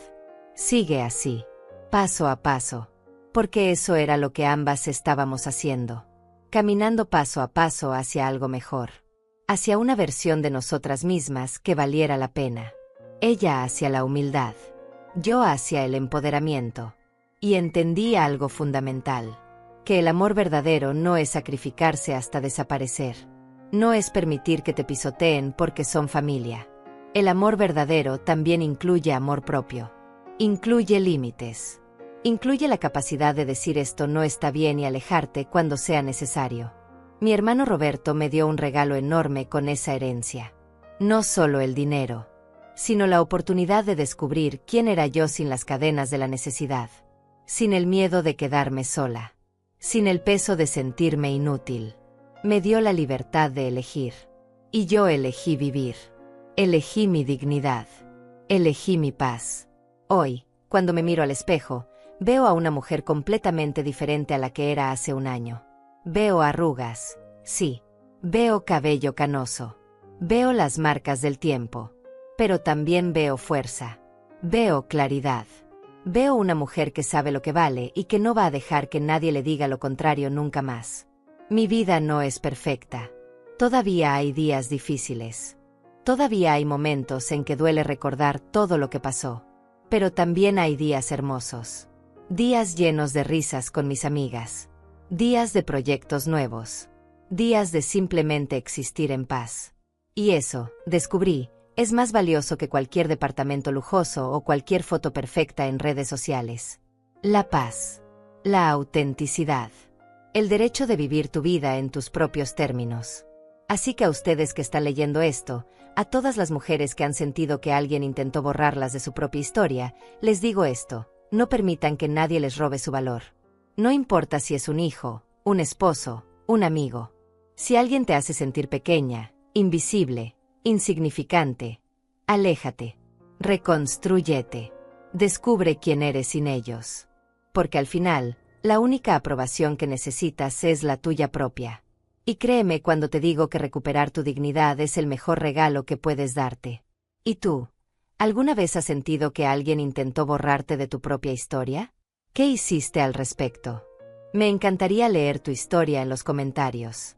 Sigue así, paso a paso. Porque eso era lo que ambas estábamos haciendo. Caminando paso a paso hacia algo mejor. Hacia una versión de nosotras mismas que valiera la pena. Ella hacia la humildad. Yo hacia el empoderamiento. Y entendí algo fundamental. Que el amor verdadero no es sacrificarse hasta desaparecer. No es permitir que te pisoteen porque son familia. El amor verdadero también incluye amor propio. Incluye límites. Incluye la capacidad de decir esto no está bien y alejarte cuando sea necesario. Mi hermano Roberto me dio un regalo enorme con esa herencia. No solo el dinero, sino la oportunidad de descubrir quién era yo sin las cadenas de la necesidad. Sin el miedo de quedarme sola. Sin el peso de sentirme inútil. Me dio la libertad de elegir. Y yo elegí vivir. Elegí mi dignidad. Elegí mi paz. Hoy, cuando me miro al espejo, veo a una mujer completamente diferente a la que era hace un año. Veo arrugas, sí. Veo cabello canoso. Veo las marcas del tiempo. Pero también veo fuerza. Veo claridad. Veo una mujer que sabe lo que vale y que no va a dejar que nadie le diga lo contrario nunca más. Mi vida no es perfecta. Todavía hay días difíciles. Todavía hay momentos en que duele recordar todo lo que pasó. Pero también hay días hermosos. Días llenos de risas con mis amigas. Días de proyectos nuevos. Días de simplemente existir en paz. Y eso, descubrí, es más valioso que cualquier departamento lujoso o cualquier foto perfecta en redes sociales. La paz. La autenticidad. El derecho de vivir tu vida en tus propios términos. Así que a ustedes que están leyendo esto, a todas las mujeres que han sentido que alguien intentó borrarlas de su propia historia, les digo esto: no permitan que nadie les robe su valor. No importa si es un hijo, un esposo, un amigo. Si alguien te hace sentir pequeña, invisible, insignificante, aléjate. Reconstrúyete. Descubre quién eres sin ellos. Porque al final, la única aprobación que necesitas es la tuya propia. Y créeme cuando te digo que recuperar tu dignidad es el mejor regalo que puedes darte. ¿Y tú? ¿Alguna vez has sentido que alguien intentó borrarte de tu propia historia? ¿Qué hiciste al respecto? Me encantaría leer tu historia en los comentarios.